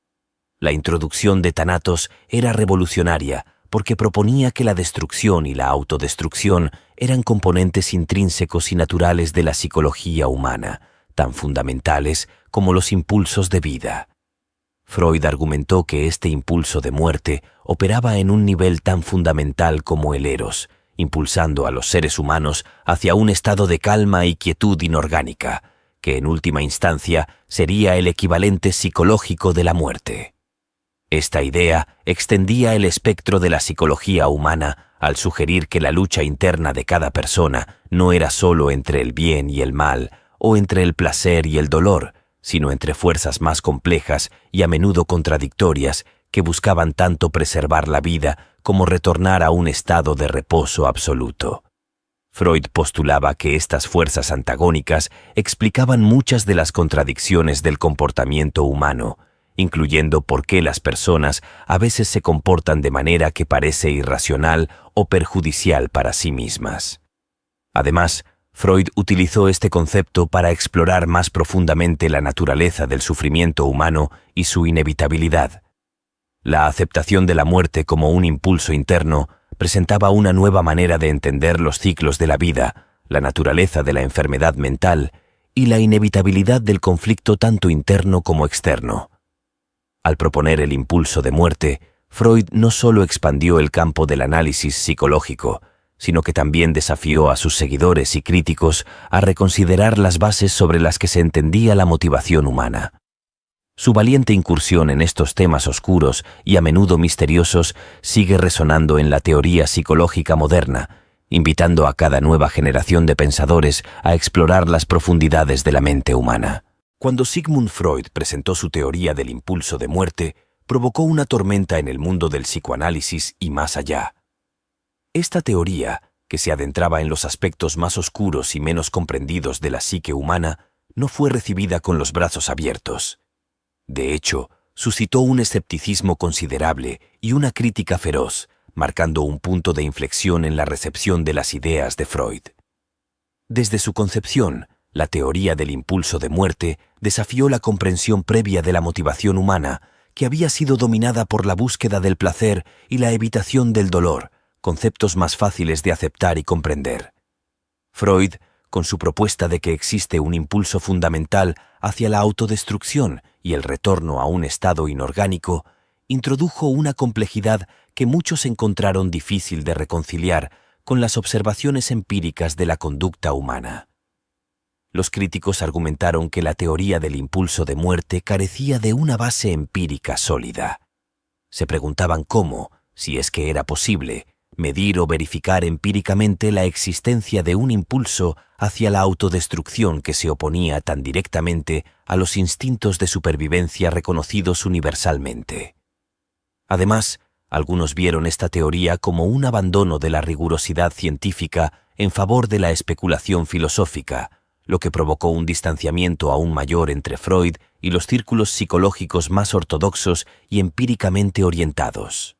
La introducción de Thanatos era revolucionaria porque proponía que la destrucción y la autodestrucción eran componentes intrínsecos y naturales de la psicología humana, tan fundamentales como los impulsos de vida. Freud argumentó que este impulso de muerte operaba en un nivel tan fundamental como el eros, impulsando a los seres humanos hacia un estado de calma y quietud inorgánica, que en última instancia sería el equivalente psicológico de la muerte. Esta idea extendía el espectro de la psicología humana al sugerir que la lucha interna de cada persona no era solo entre el bien y el mal, o entre el placer y el dolor, sino entre fuerzas más complejas y a menudo contradictorias que buscaban tanto preservar la vida como retornar a un estado de reposo absoluto. Freud postulaba que estas fuerzas antagónicas explicaban muchas de las contradicciones del comportamiento humano, incluyendo por qué las personas a veces se comportan de manera que parece irracional o perjudicial para sí mismas. Además, Freud utilizó este concepto para explorar más profundamente la naturaleza del sufrimiento humano y su inevitabilidad. La aceptación de la muerte como un impulso interno presentaba una nueva manera de entender los ciclos de la vida, la naturaleza de la enfermedad mental y la inevitabilidad del conflicto tanto interno como externo. Al proponer el impulso de muerte, Freud no solo expandió el campo del análisis psicológico, sino que también desafió a sus seguidores y críticos a reconsiderar las bases sobre las que se entendía la motivación humana. Su valiente incursión en estos temas oscuros y a menudo misteriosos sigue resonando en la teoría psicológica moderna, invitando a cada nueva generación de pensadores a explorar las profundidades de la mente humana. Cuando Sigmund Freud presentó su teoría del impulso de muerte, provocó una tormenta en el mundo del psicoanálisis y más allá. Esta teoría, que se adentraba en los aspectos más oscuros y menos comprendidos de la psique humana, no fue recibida con los brazos abiertos. De hecho, suscitó un escepticismo considerable y una crítica feroz, marcando un punto de inflexión en la recepción de las ideas de Freud. Desde su concepción, la teoría del impulso de muerte desafió la comprensión previa de la motivación humana, que había sido dominada por la búsqueda del placer y la evitación del dolor, conceptos más fáciles de aceptar y comprender. Freud, con su propuesta de que existe un impulso fundamental hacia la autodestrucción y el retorno a un estado inorgánico, introdujo una complejidad que muchos encontraron difícil de reconciliar con las observaciones empíricas de la conducta humana. Los críticos argumentaron que la teoría del impulso de muerte carecía de una base empírica sólida. Se preguntaban cómo, si es que era posible, medir o verificar empíricamente la existencia de un impulso hacia la autodestrucción que se oponía tan directamente a los instintos de supervivencia reconocidos universalmente. Además, algunos vieron esta teoría como un abandono de la rigurosidad científica en favor de la especulación filosófica, lo que provocó un distanciamiento aún mayor entre Freud y los círculos psicológicos más ortodoxos y empíricamente orientados.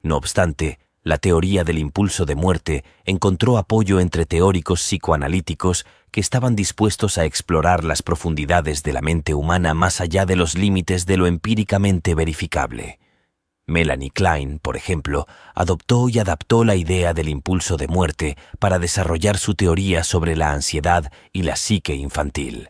No obstante, la teoría del impulso de muerte encontró apoyo entre teóricos psicoanalíticos que estaban dispuestos a explorar las profundidades de la mente humana más allá de los límites de lo empíricamente verificable. Melanie Klein, por ejemplo, adoptó y adaptó la idea del impulso de muerte para desarrollar su teoría sobre la ansiedad y la psique infantil.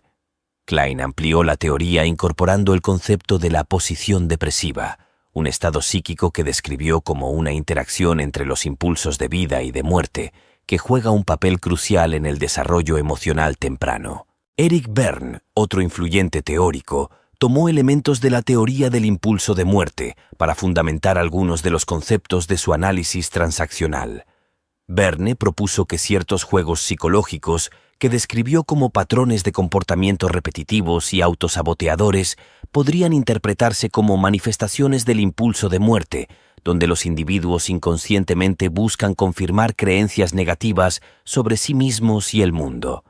Klein amplió la teoría incorporando el concepto de la posición depresiva, un estado psíquico que describió como una interacción entre los impulsos de vida y de muerte, que juega un papel crucial en el desarrollo emocional temprano. Eric Berne, otro influyente teórico, tomó elementos de la teoría del impulso de muerte para fundamentar algunos de los conceptos de su análisis transaccional. Berne propuso que ciertos juegos psicológicos, que describió como patrones de comportamiento repetitivos y autosaboteadores, podrían interpretarse como manifestaciones del impulso de muerte, donde los individuos inconscientemente buscan confirmar creencias negativas sobre sí mismos y el mundo.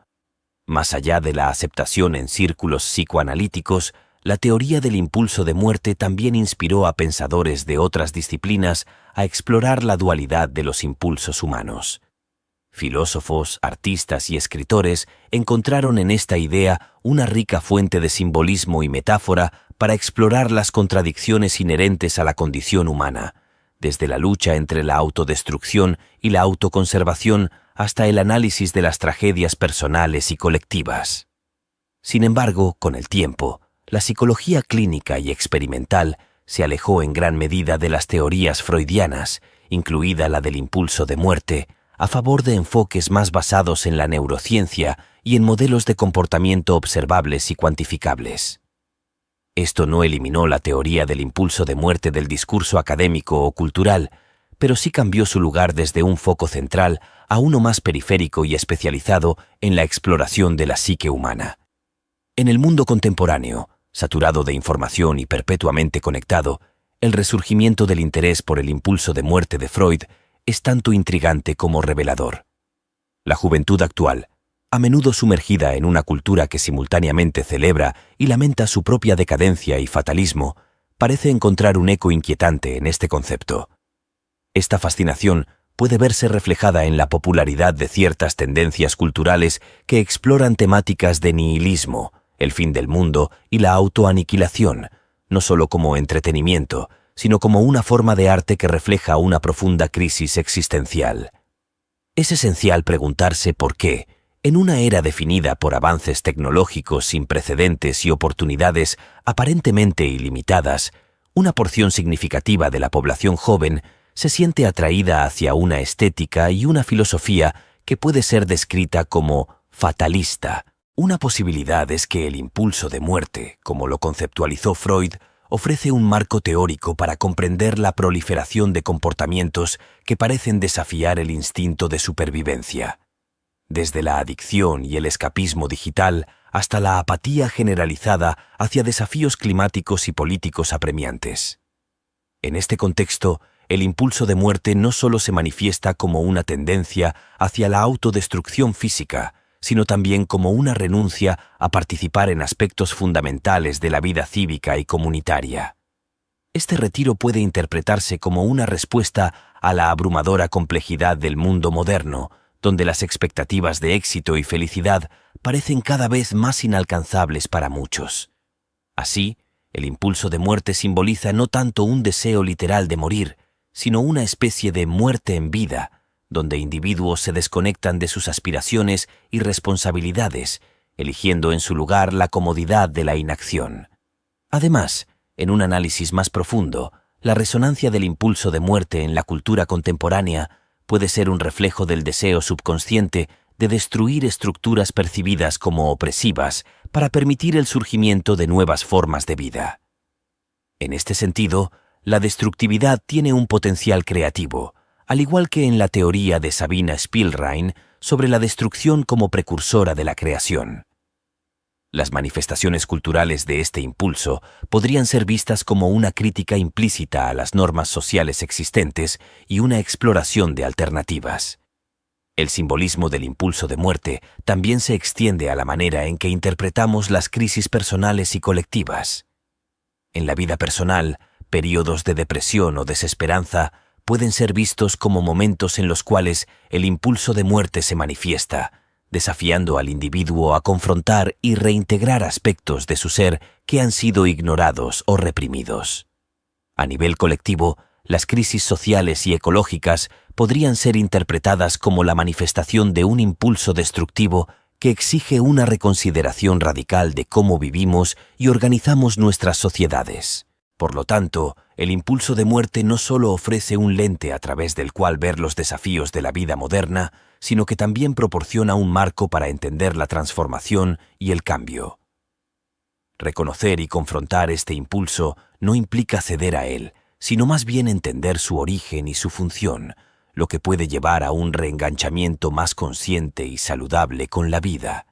Más allá de la aceptación en círculos psicoanalíticos, la teoría del impulso de muerte también inspiró a pensadores de otras disciplinas a explorar la dualidad de los impulsos humanos. Filósofos, artistas y escritores encontraron en esta idea una rica fuente de simbolismo y metáfora para explorar las contradicciones inherentes a la condición humana, desde la lucha entre la autodestrucción y la autoconservación hasta el análisis de las tragedias personales y colectivas. Sin embargo, con el tiempo, la psicología clínica y experimental se alejó en gran medida de las teorías freudianas, incluida la del impulso de muerte, a favor de enfoques más basados en la neurociencia y en modelos de comportamiento observables y cuantificables. Esto no eliminó la teoría del impulso de muerte del discurso académico o cultural, pero sí cambió su lugar desde un foco central a uno más periférico y especializado en la exploración de la psique humana. En el mundo contemporáneo, saturado de información y perpetuamente conectado, el resurgimiento del interés por el impulso de muerte de Freud es tanto intrigante como revelador. La juventud actual, a menudo sumergida en una cultura que simultáneamente celebra y lamenta su propia decadencia y fatalismo, parece encontrar un eco inquietante en este concepto. Esta fascinación puede verse reflejada en la popularidad de ciertas tendencias culturales que exploran temáticas de nihilismo, el fin del mundo y la autoaniquilación, no solo como entretenimiento, sino como una forma de arte que refleja una profunda crisis existencial. Es esencial preguntarse por qué, en una era definida por avances tecnológicos sin precedentes y oportunidades aparentemente ilimitadas, una porción significativa de la población joven se siente atraída hacia una estética y una filosofía que puede ser descrita como fatalista. Una posibilidad es que el impulso de muerte, como lo conceptualizó Freud, ofrece un marco teórico para comprender la proliferación de comportamientos que parecen desafiar el instinto de supervivencia. Desde la adicción y el escapismo digital hasta la apatía generalizada hacia desafíos climáticos y políticos apremiantes. En este contexto, el impulso de muerte no solo se manifiesta como una tendencia hacia la autodestrucción física, sino también como una renuncia a participar en aspectos fundamentales de la vida cívica y comunitaria. Este retiro puede interpretarse como una respuesta a la abrumadora complejidad del mundo moderno, donde las expectativas de éxito y felicidad parecen cada vez más inalcanzables para muchos. Así, el impulso de muerte simboliza no tanto un deseo literal de morir, sino una especie de muerte en vida, donde individuos se desconectan de sus aspiraciones y responsabilidades, eligiendo en su lugar la comodidad de la inacción. Además, en un análisis más profundo, la resonancia del impulso de muerte en la cultura contemporánea puede ser un reflejo del deseo subconsciente de destruir estructuras percibidas como opresivas para permitir el surgimiento de nuevas formas de vida. En este sentido, la destructividad tiene un potencial creativo, al igual que en la teoría de Sabina Spielrein sobre la destrucción como precursora de la creación. Las manifestaciones culturales de este impulso podrían ser vistas como una crítica implícita a las normas sociales existentes y una exploración de alternativas. El simbolismo del impulso de muerte también se extiende a la manera en que interpretamos las crisis personales y colectivas. En la vida personal, períodos de depresión o desesperanza pueden ser vistos como momentos en los cuales el impulso de muerte se manifiesta, desafiando al individuo a confrontar y reintegrar aspectos de su ser que han sido ignorados o reprimidos. A nivel colectivo, las crisis sociales y ecológicas podrían ser interpretadas como la manifestación de un impulso destructivo que exige una reconsideración radical de cómo vivimos y organizamos nuestras sociedades. Por lo tanto, el impulso de muerte no solo ofrece un lente a través del cual ver los desafíos de la vida moderna, sino que también proporciona un marco para entender la transformación y el cambio. Reconocer y confrontar este impulso no implica ceder a él, sino más bien entender su origen y su función, lo que puede llevar a un reenganchamiento más consciente y saludable con la vida.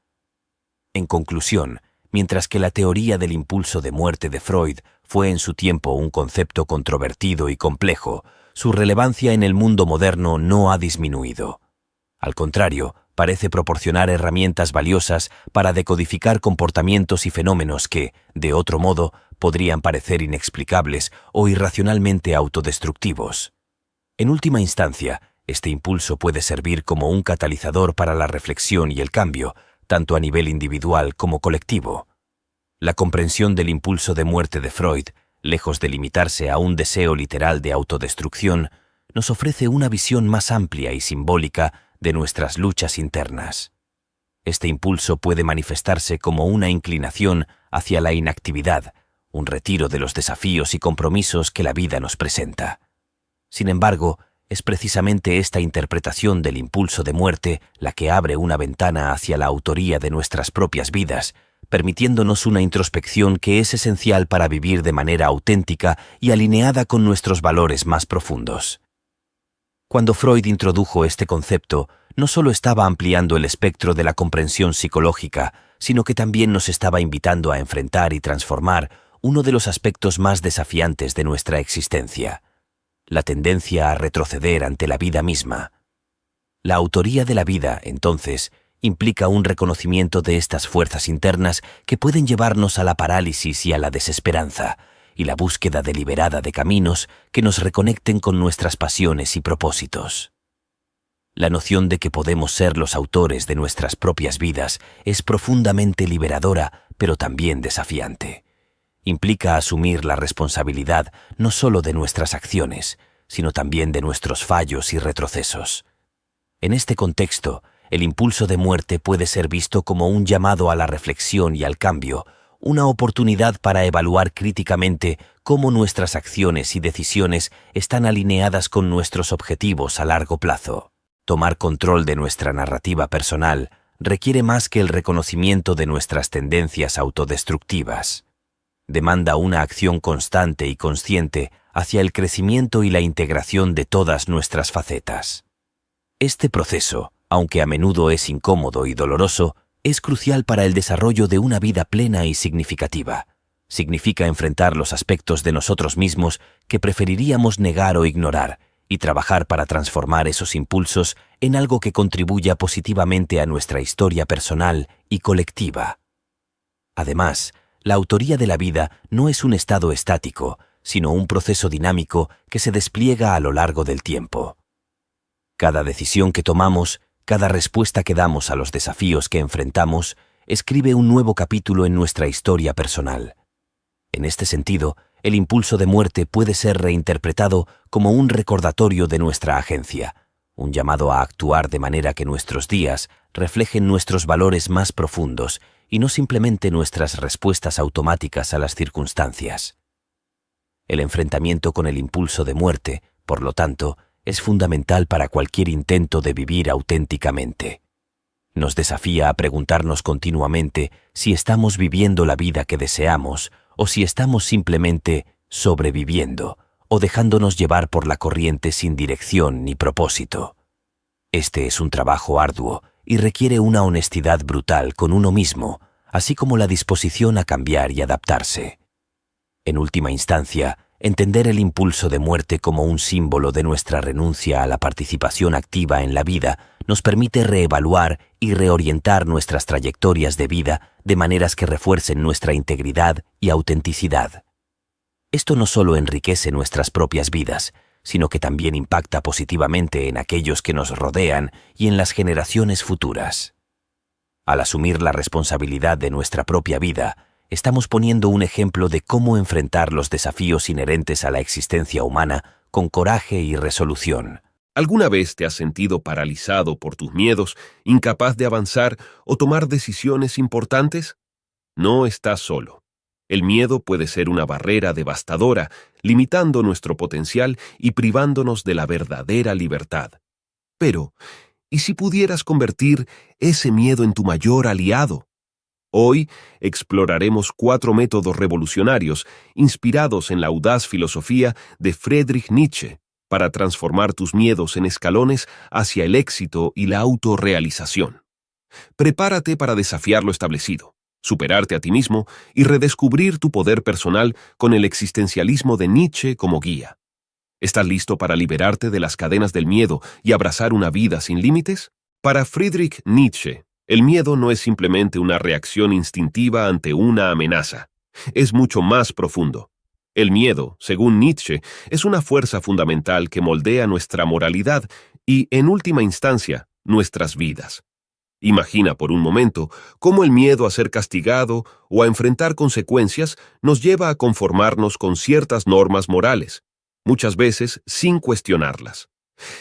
En conclusión, mientras que la teoría del impulso de muerte de Freud fue en su tiempo un concepto controvertido y complejo, su relevancia en el mundo moderno no ha disminuido. Al contrario, parece proporcionar herramientas valiosas para decodificar comportamientos y fenómenos que, de otro modo, podrían parecer inexplicables o irracionalmente autodestructivos. En última instancia, este impulso puede servir como un catalizador para la reflexión y el cambio, tanto a nivel individual como colectivo. La comprensión del impulso de muerte de Freud, lejos de limitarse a un deseo literal de autodestrucción, nos ofrece una visión más amplia y simbólica de nuestras luchas internas. Este impulso puede manifestarse como una inclinación hacia la inactividad, un retiro de los desafíos y compromisos que la vida nos presenta. Sin embargo, es precisamente esta interpretación del impulso de muerte la que abre una ventana hacia la autoría de nuestras propias vidas, permitiéndonos una introspección que es esencial para vivir de manera auténtica y alineada con nuestros valores más profundos. Cuando Freud introdujo este concepto, no solo estaba ampliando el espectro de la comprensión psicológica, sino que también nos estaba invitando a enfrentar y transformar uno de los aspectos más desafiantes de nuestra existencia: la tendencia a retroceder ante la vida misma. La autoría de la vida, entonces, implica un reconocimiento de estas fuerzas internas que pueden llevarnos a la parálisis y a la desesperanza, y la búsqueda deliberada de caminos que nos reconecten con nuestras pasiones y propósitos. La noción de que podemos ser los autores de nuestras propias vidas es profundamente liberadora, pero también desafiante. Implica asumir la responsabilidad no solo de nuestras acciones, sino también de nuestros fallos y retrocesos. En este contexto, el impulso de muerte puede ser visto como un llamado a la reflexión y al cambio, una oportunidad para evaluar críticamente cómo nuestras acciones y decisiones están alineadas con nuestros objetivos a largo plazo. Tomar control de nuestra narrativa personal requiere más que el reconocimiento de nuestras tendencias autodestructivas. Demanda una acción constante y consciente hacia el crecimiento y la integración de todas nuestras facetas. Este proceso, aunque a menudo es incómodo y doloroso, es crucial para el desarrollo de una vida plena y significativa. Significa enfrentar los aspectos de nosotros mismos que preferiríamos negar o ignorar y trabajar para transformar esos impulsos en algo que contribuya positivamente a nuestra historia personal y colectiva. Además, la autoría de la vida no es un estado estático, sino un proceso dinámico que se despliega a lo largo del tiempo. Cada decisión que tomamos, cada respuesta que damos a los desafíos que enfrentamos, escribe un nuevo capítulo en nuestra historia personal. En este sentido, el impulso de muerte puede ser reinterpretado como un recordatorio de nuestra agencia, un llamado a actuar de manera que nuestros días reflejen nuestros valores más profundos y no simplemente nuestras respuestas automáticas a las circunstancias. El enfrentamiento con el impulso de muerte, por lo tanto, es fundamental para cualquier intento de vivir auténticamente. Nos desafía a preguntarnos continuamente si estamos viviendo la vida que deseamos o si estamos simplemente sobreviviendo o dejándonos llevar por la corriente sin dirección ni propósito. Este es un trabajo arduo y requiere una honestidad brutal con uno mismo, así como la disposición a cambiar y adaptarse. En última instancia, entender el impulso de muerte como un símbolo de nuestra renuncia a la participación activa en la vida nos permite reevaluar y reorientar nuestras trayectorias de vida de maneras que refuercen nuestra integridad y autenticidad. Esto no solo enriquece nuestras propias vidas, sino que también impacta positivamente en aquellos que nos rodean y en las generaciones futuras. Al asumir la responsabilidad de nuestra propia vida, estamos poniendo un ejemplo de cómo enfrentar los desafíos inherentes a la existencia humana con coraje y resolución. ¿Alguna vez te has sentido paralizado por tus miedos, incapaz de avanzar o tomar decisiones importantes? No estás solo. El miedo puede ser una barrera devastadora, limitando nuestro potencial y privándonos de la verdadera libertad. Pero, ¿y si pudieras convertir ese miedo en tu mayor aliado? Hoy exploraremos 4 métodos revolucionarios inspirados en la audaz filosofía de Friedrich Nietzsche para transformar tus miedos en escalones hacia el éxito y la autorrealización. Prepárate para desafiar lo establecido, superarte a ti mismo y redescubrir tu poder personal con el existencialismo de Nietzsche como guía. ¿Estás listo para liberarte de las cadenas del miedo y abrazar una vida sin límites? Para Friedrich Nietzsche, el miedo no es simplemente una reacción instintiva ante una amenaza. Es mucho más profundo. El miedo, según Nietzsche, es una fuerza fundamental que moldea nuestra moralidad y, en última instancia, nuestras vidas. Imagina por un momento cómo el miedo a ser castigado o a enfrentar consecuencias nos lleva a conformarnos con ciertas normas morales, muchas veces sin cuestionarlas.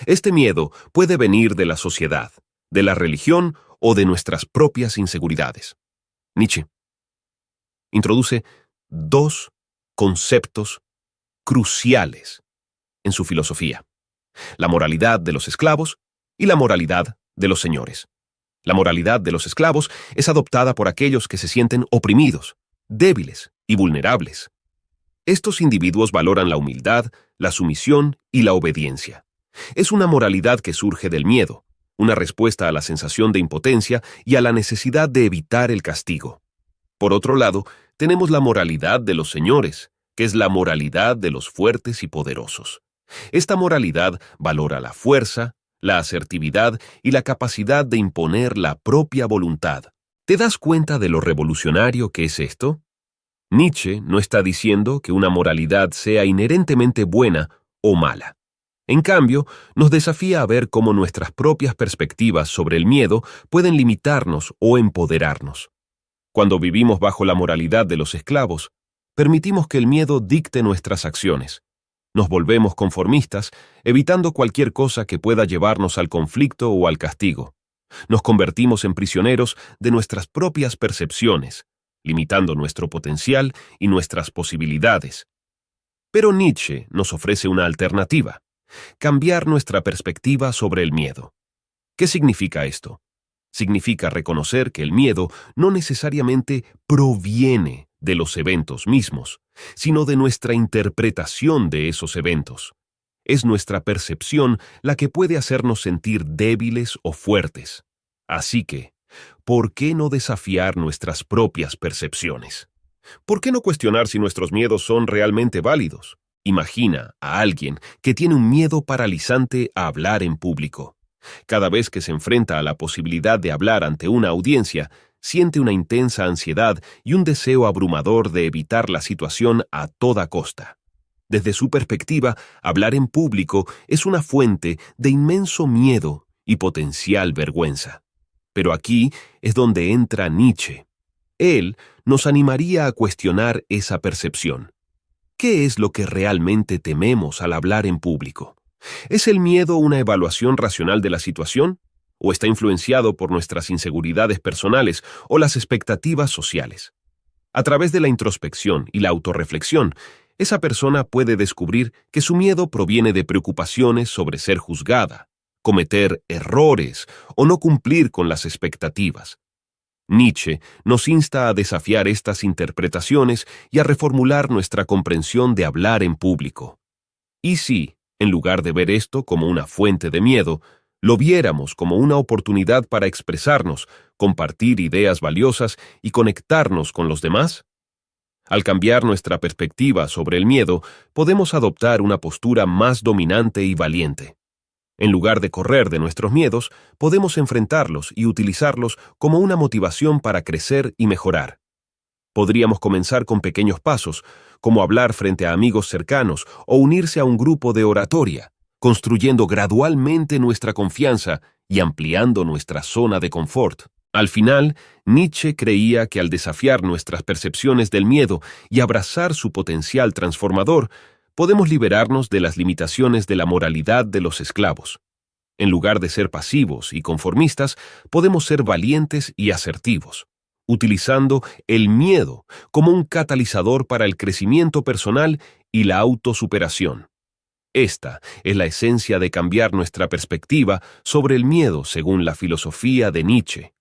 Este miedo puede venir de la sociedad, de la religión o de nuestras propias inseguridades. Nietzsche introduce 2 conceptos cruciales en su filosofía: la moralidad de los esclavos y la moralidad de los señores. La moralidad de los esclavos es adoptada por aquellos que se sienten oprimidos, débiles y vulnerables. Estos individuos valoran la humildad, la sumisión y la obediencia. Es una moralidad que surge del miedo, una respuesta a la sensación de impotencia y a la necesidad de evitar el castigo. Por otro lado, tenemos la moralidad de los señores, que es la moralidad de los fuertes y poderosos. Esta moralidad valora la fuerza, la asertividad y la capacidad de imponer la propia voluntad. ¿Te das cuenta de lo revolucionario que es esto? Nietzsche no está diciendo que una moralidad sea inherentemente buena o mala. En cambio, nos desafía a ver cómo nuestras propias perspectivas sobre el miedo pueden limitarnos o empoderarnos. Cuando vivimos bajo la moralidad de los esclavos, permitimos que el miedo dicte nuestras acciones. Nos volvemos conformistas, evitando cualquier cosa que pueda llevarnos al conflicto o al castigo. Nos convertimos en prisioneros de nuestras propias percepciones, limitando nuestro potencial y nuestras posibilidades. Pero Nietzsche nos ofrece una alternativa: cambiar nuestra perspectiva sobre el miedo. ¿Qué significa esto? Significa reconocer que el miedo no necesariamente proviene de los eventos mismos, sino de nuestra interpretación de esos eventos. Es nuestra percepción la que puede hacernos sentir débiles o fuertes. Así que, ¿por qué no desafiar nuestras propias percepciones? ¿Por qué no cuestionar si nuestros miedos son realmente válidos? Imagina a alguien que tiene un miedo paralizante a hablar en público. Cada vez que se enfrenta a la posibilidad de hablar ante una audiencia, siente una intensa ansiedad y un deseo abrumador de evitar la situación a toda costa. Desde su perspectiva, hablar en público es una fuente de inmenso miedo y potencial vergüenza. Pero aquí es donde entra Nietzsche. Él nos animaría a cuestionar esa percepción. ¿Qué es lo que realmente tememos al hablar en público? ¿Es el miedo una evaluación racional de la situación? ¿O está influenciado por nuestras inseguridades personales o las expectativas sociales? A través de la introspección y la autorreflexión, esa persona puede descubrir que su miedo proviene de preocupaciones sobre ser juzgada, cometer errores o no cumplir con las expectativas. Nietzsche nos insta a desafiar estas interpretaciones y a reformular nuestra comprensión de hablar en público. ¿Y si, en lugar de ver esto como una fuente de miedo, lo viéramos como una oportunidad para expresarnos, compartir ideas valiosas y conectarnos con los demás? Al cambiar nuestra perspectiva sobre el miedo, podemos adoptar una postura más dominante y valiente. En lugar de correr de nuestros miedos, podemos enfrentarlos y utilizarlos como una motivación para crecer y mejorar. Podríamos comenzar con pequeños pasos, como hablar frente a amigos cercanos o unirse a un grupo de oratoria, construyendo gradualmente nuestra confianza y ampliando nuestra zona de confort. Al final, Nietzsche creía que al desafiar nuestras percepciones del miedo y abrazar su potencial transformador, podemos liberarnos de las limitaciones de la moralidad de los esclavos. En lugar de ser pasivos y conformistas, podemos ser valientes y asertivos, utilizando el miedo como un catalizador para el crecimiento personal y la autosuperación. Esta es la esencia de cambiar nuestra perspectiva sobre el miedo según la filosofía de Nietzsche.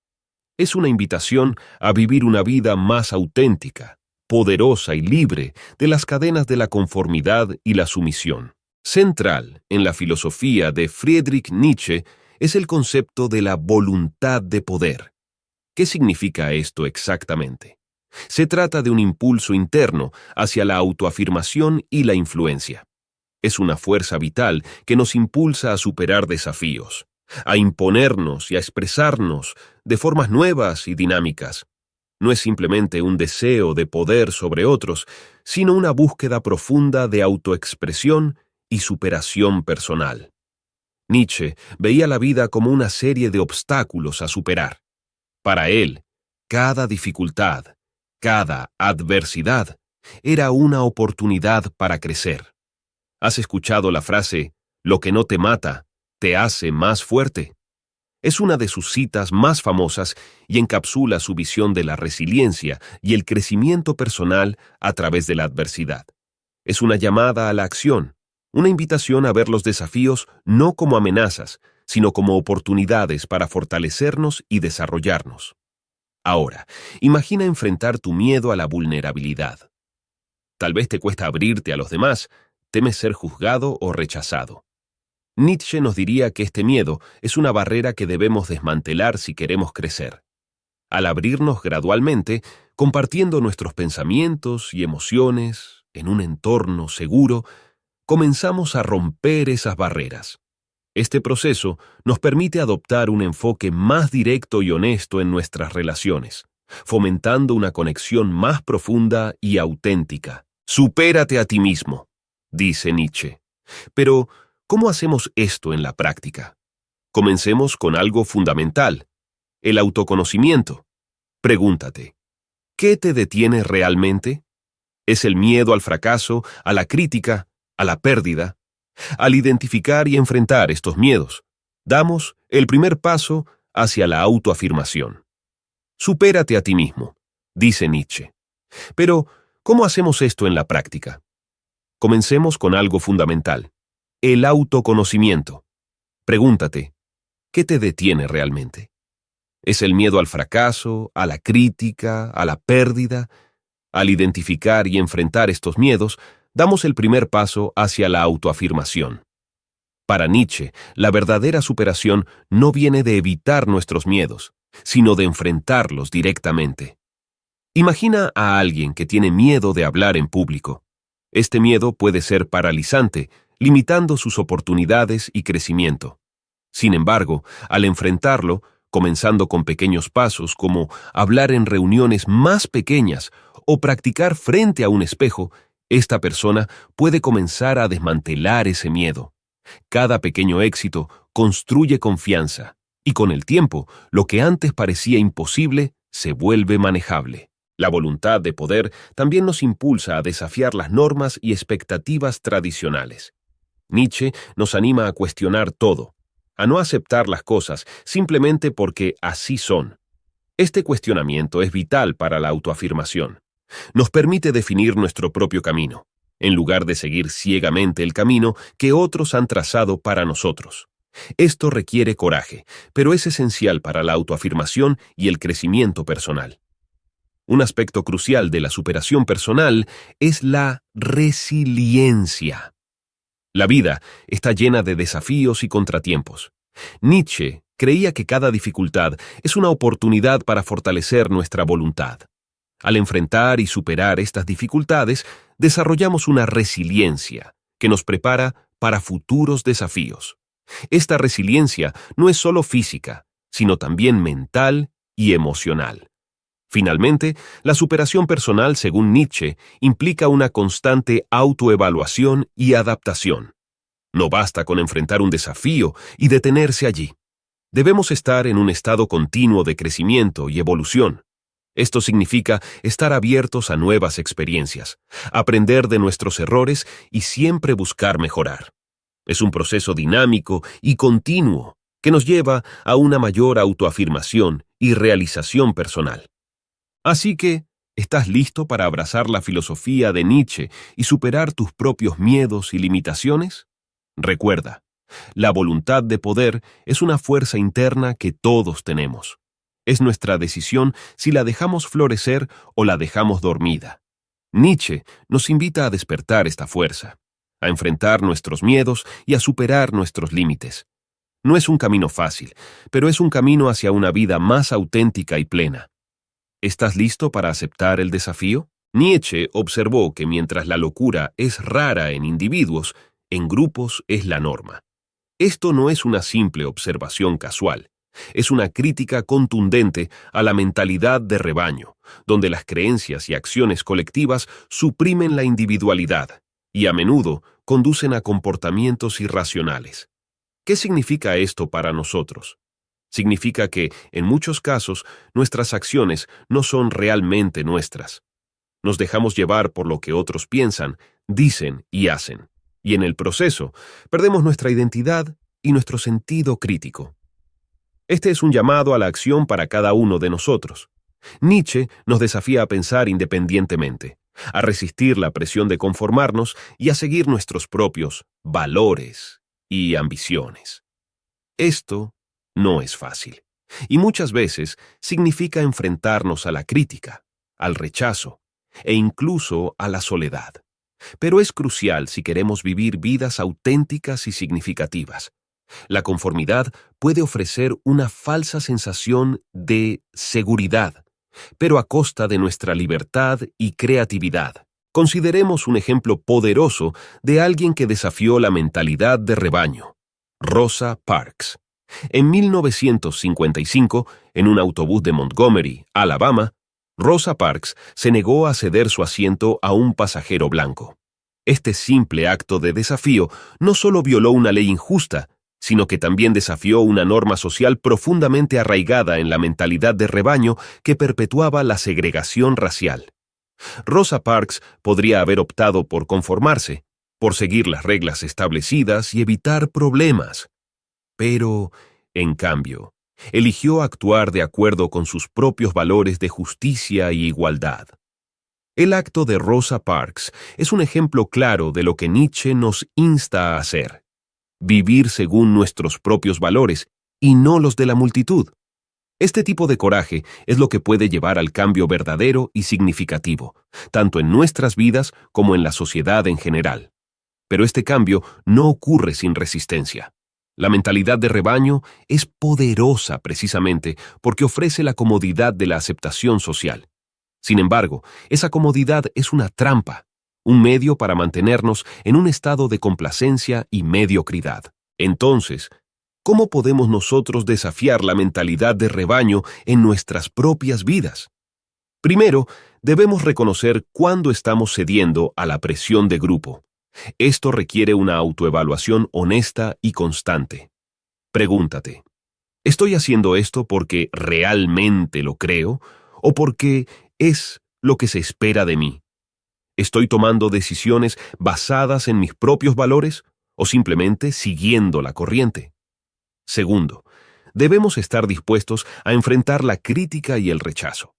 Es una invitación a vivir una vida más auténtica, poderosa y libre de las cadenas de la conformidad y la sumisión. Central en la filosofía de Friedrich Nietzsche es el concepto de la voluntad de poder. ¿Qué significa esto exactamente? Se trata de un impulso interno hacia la autoafirmación y la influencia. Es una fuerza vital que nos impulsa a superar desafíos, a imponernos y a expresarnos de formas nuevas y dinámicas. No es simplemente un deseo de poder sobre otros, sino una búsqueda profunda de autoexpresión y superación personal. Nietzsche veía la vida como una serie de obstáculos a superar. Para él, cada dificultad, cada adversidad, era una oportunidad para crecer. ¿Has escuchado la frase, "Lo que no te mata, te hace más fuerte"? Es una de sus citas más famosas y encapsula su visión de la resiliencia y el crecimiento personal a través de la adversidad. Es una llamada a la acción, una invitación a ver los desafíos no como amenazas, sino como oportunidades para fortalecernos y desarrollarnos. Ahora, imagina enfrentar tu miedo a la vulnerabilidad. Tal vez te cuesta abrirte a los demás, temes ser juzgado o rechazado. Nietzsche nos diría que este miedo es una barrera que debemos desmantelar si queremos crecer. Al abrirnos gradualmente, compartiendo nuestros pensamientos y emociones en un entorno seguro, comenzamos a romper esas barreras. Este proceso nos permite adoptar un enfoque más directo y honesto en nuestras relaciones, fomentando una conexión más profunda y auténtica. Supérate a ti mismo, dice Nietzsche. Pero, ¿cómo hacemos esto en la práctica? Comencemos con algo fundamental, el autoconocimiento. Pregúntate, ¿qué te detiene realmente? ¿Es el miedo al fracaso, a la crítica, a la pérdida? Al identificar y enfrentar estos miedos, damos el primer paso hacia la autoafirmación. Supérate a ti mismo, dice Nietzsche. Pero, ¿cómo hacemos esto en la práctica? Comencemos con algo fundamental, el autoconocimiento. Pregúntate, ¿qué te detiene realmente? ¿Es el miedo al fracaso, a la crítica, a la pérdida? Al identificar y enfrentar estos miedos, damos el primer paso hacia la autoafirmación. Para Nietzsche, la verdadera superación no viene de evitar nuestros miedos, sino de enfrentarlos directamente. Imagina a alguien que tiene miedo de hablar en público. Este miedo puede ser paralizante, limitando sus oportunidades y crecimiento. Sin embargo, al enfrentarlo, comenzando con pequeños pasos como hablar en reuniones más pequeñas o practicar frente a un espejo, esta persona puede comenzar a desmantelar ese miedo. Cada pequeño éxito construye confianza y con el tiempo, lo que antes parecía imposible se vuelve manejable. La voluntad de poder también nos impulsa a desafiar las normas y expectativas tradicionales. Nietzsche nos anima a cuestionar todo, a no aceptar las cosas simplemente porque así son. Este cuestionamiento es vital para la autoafirmación. Nos permite definir nuestro propio camino, en lugar de seguir ciegamente el camino que otros han trazado para nosotros. Esto requiere coraje, pero es esencial para la autoafirmación y el crecimiento personal. Un aspecto crucial de la superación personal es la resiliencia. La vida está llena de desafíos y contratiempos. Nietzsche creía que cada dificultad es una oportunidad para fortalecer nuestra voluntad. Al enfrentar y superar estas dificultades, desarrollamos una resiliencia que nos prepara para futuros desafíos. Esta resiliencia no es solo física, sino también mental y emocional. Finalmente, la superación personal, según Nietzsche, implica una constante autoevaluación y adaptación. No basta con enfrentar un desafío y detenerse allí. Debemos estar en un estado continuo de crecimiento y evolución. Esto significa estar abiertos a nuevas experiencias, aprender de nuestros errores y siempre buscar mejorar. Es un proceso dinámico y continuo que nos lleva a una mayor autoafirmación y realización personal. Así que, ¿estás listo para abrazar la filosofía de Nietzsche y superar tus propios miedos y limitaciones? Recuerda, la voluntad de poder es una fuerza interna que todos tenemos. Es nuestra decisión si la dejamos florecer o la dejamos dormida. Nietzsche nos invita a despertar esta fuerza, a enfrentar nuestros miedos y a superar nuestros límites. No es un camino fácil, pero es un camino hacia una vida más auténtica y plena. ¿Estás listo para aceptar el desafío? Nietzsche observó que mientras la locura es rara en individuos, en grupos es la norma. Esto no es una simple observación casual, es una crítica contundente a la mentalidad de rebaño, donde las creencias y acciones colectivas suprimen la individualidad y a menudo conducen a comportamientos irracionales. ¿Qué significa esto para nosotros? Significa que, en muchos casos, nuestras acciones no son realmente nuestras. Nos dejamos llevar por lo que otros piensan, dicen y hacen. Y en el proceso, perdemos nuestra identidad y nuestro sentido crítico. Este es un llamado a la acción para cada uno de nosotros. Nietzsche nos desafía a pensar independientemente, a resistir la presión de conformarnos y a seguir nuestros propios valores y ambiciones. Esto no es fácil, y muchas veces significa enfrentarnos a la crítica, al rechazo e incluso a la soledad. Pero es crucial si queremos vivir vidas auténticas y significativas. La conformidad puede ofrecer una falsa sensación de seguridad, pero a costa de nuestra libertad y creatividad. Consideremos un ejemplo poderoso de alguien que desafió la mentalidad de rebaño: Rosa Parks. En 1955, en un autobús de Montgomery, Alabama, Rosa Parks se negó a ceder su asiento a un pasajero blanco. Este simple acto de desafío no solo violó una ley injusta, sino que también desafió una norma social profundamente arraigada en la mentalidad de rebaño que perpetuaba la segregación racial. Rosa Parks podría haber optado por conformarse, por seguir las reglas establecidas y evitar problemas. Pero, en cambio, eligió actuar de acuerdo con sus propios valores de justicia y igualdad. El acto de Rosa Parks es un ejemplo claro de lo que Nietzsche nos insta a hacer: vivir según nuestros propios valores y no los de la multitud. Este tipo de coraje es lo que puede llevar al cambio verdadero y significativo, tanto en nuestras vidas como en la sociedad en general. Pero este cambio no ocurre sin resistencia. La mentalidad de rebaño es poderosa precisamente porque ofrece la comodidad de la aceptación social. Sin embargo, esa comodidad es una trampa, un medio para mantenernos en un estado de complacencia y mediocridad. Entonces, ¿cómo podemos nosotros desafiar la mentalidad de rebaño en nuestras propias vidas? Primero, debemos reconocer cuándo estamos cediendo a la presión de grupo. Esto requiere una autoevaluación honesta y constante. Pregúntate: ¿estoy haciendo esto porque realmente lo creo o porque es lo que se espera de mí? ¿Estoy tomando decisiones basadas en mis propios valores o simplemente siguiendo la corriente? Segundo, debemos estar dispuestos a enfrentar la crítica y el rechazo.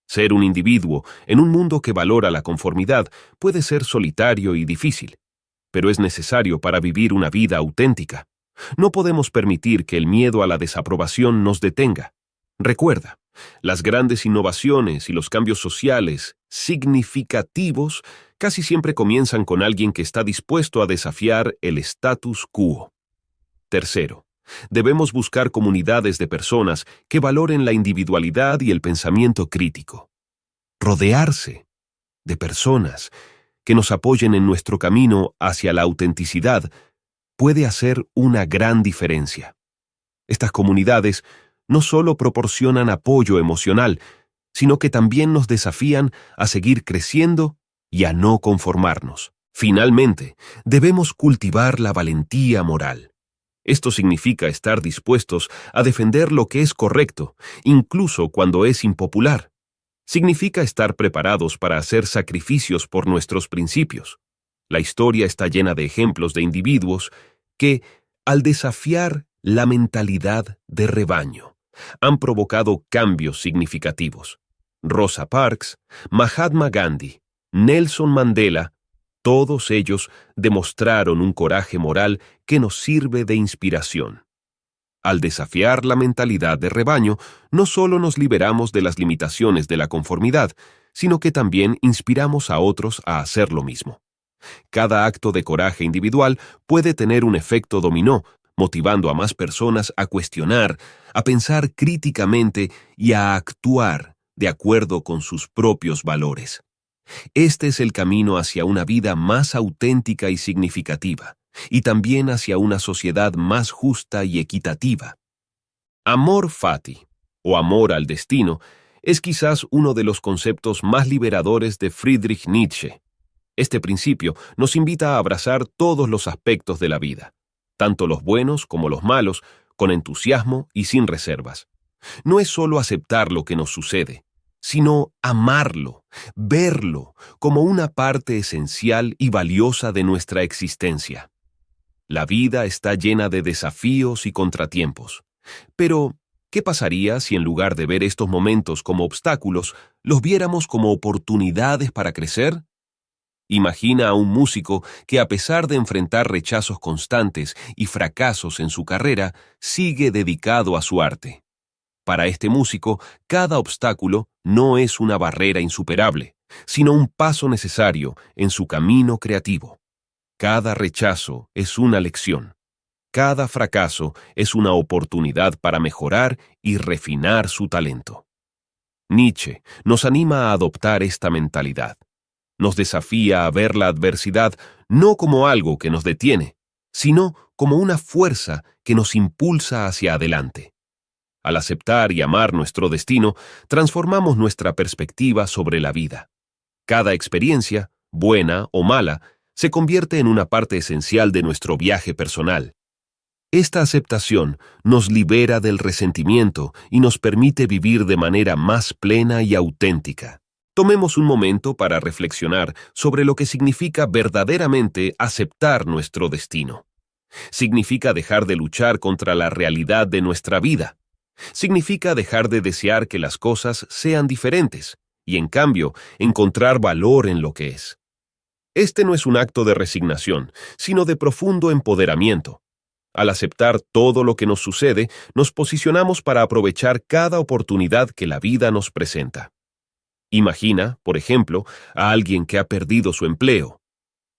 Ser un individuo en un mundo que valora la conformidad puede ser solitario y difícil, pero es necesario para vivir una vida auténtica. No podemos permitir que el miedo a la desaprobación nos detenga. Recuerda, las grandes innovaciones y los cambios sociales significativos casi siempre comienzan con alguien que está dispuesto a desafiar el status quo. Tercero, Debemos buscar comunidades de personas que valoren la individualidad y el pensamiento crítico. Rodearse de personas que nos apoyen en nuestro camino hacia la autenticidad puede hacer una gran diferencia. Estas comunidades no solo proporcionan apoyo emocional, sino que también nos desafían a seguir creciendo y a no conformarnos. Finalmente, debemos cultivar la valentía moral. Esto significa estar dispuestos a defender lo que es correcto, incluso cuando es impopular. Significa estar preparados para hacer sacrificios por nuestros principios. La historia está llena de ejemplos de individuos que, al desafiar la mentalidad de rebaño, han provocado cambios significativos. Rosa Parks, Mahatma Gandhi, Nelson Mandela, todos ellos demostraron un coraje moral que nos sirve de inspiración. Al desafiar la mentalidad de rebaño, no solo nos liberamos de las limitaciones de la conformidad, sino que también inspiramos a otros a hacer lo mismo. Cada acto de coraje individual puede tener un efecto dominó, motivando a más personas a cuestionar, a pensar críticamente y a actuar de acuerdo con sus propios valores. Este es el camino hacia una vida más auténtica y significativa, y también hacia una sociedad más justa y equitativa. Amor fati, o amor al destino, es quizás uno de los conceptos más liberadores de Friedrich Nietzsche. Este principio nos invita a abrazar todos los aspectos de la vida, tanto los buenos como los malos, con entusiasmo y sin reservas. No es solo aceptar lo que nos sucede, sino amarlo, verlo como una parte esencial y valiosa de nuestra existencia. La vida está llena de desafíos y contratiempos. Pero, ¿qué pasaría si en lugar de ver estos momentos como obstáculos, los viéramos como oportunidades para crecer? Imagina a un músico que, a pesar de enfrentar rechazos constantes y fracasos en su carrera, sigue dedicado a su arte. Para este músico, cada obstáculo no es una barrera insuperable, sino un paso necesario en su camino creativo. Cada rechazo es una lección. Cada fracaso es una oportunidad para mejorar y refinar su talento. Nietzsche nos anima a adoptar esta mentalidad. Nos desafía a ver la adversidad no como algo que nos detiene, sino como una fuerza que nos impulsa hacia adelante. Al aceptar y amar nuestro destino, transformamos nuestra perspectiva sobre la vida. Cada experiencia, buena o mala, se convierte en una parte esencial de nuestro viaje personal. Esta aceptación nos libera del resentimiento y nos permite vivir de manera más plena y auténtica. Tomemos un momento para reflexionar sobre lo que significa verdaderamente aceptar nuestro destino. Significa dejar de luchar contra la realidad de nuestra vida. Significa dejar de desear que las cosas sean diferentes y, en cambio, encontrar valor en lo que es. Este no es un acto de resignación, sino de profundo empoderamiento. Al aceptar todo lo que nos sucede, nos posicionamos para aprovechar cada oportunidad que la vida nos presenta. Imagina, por ejemplo, a alguien que ha perdido su empleo.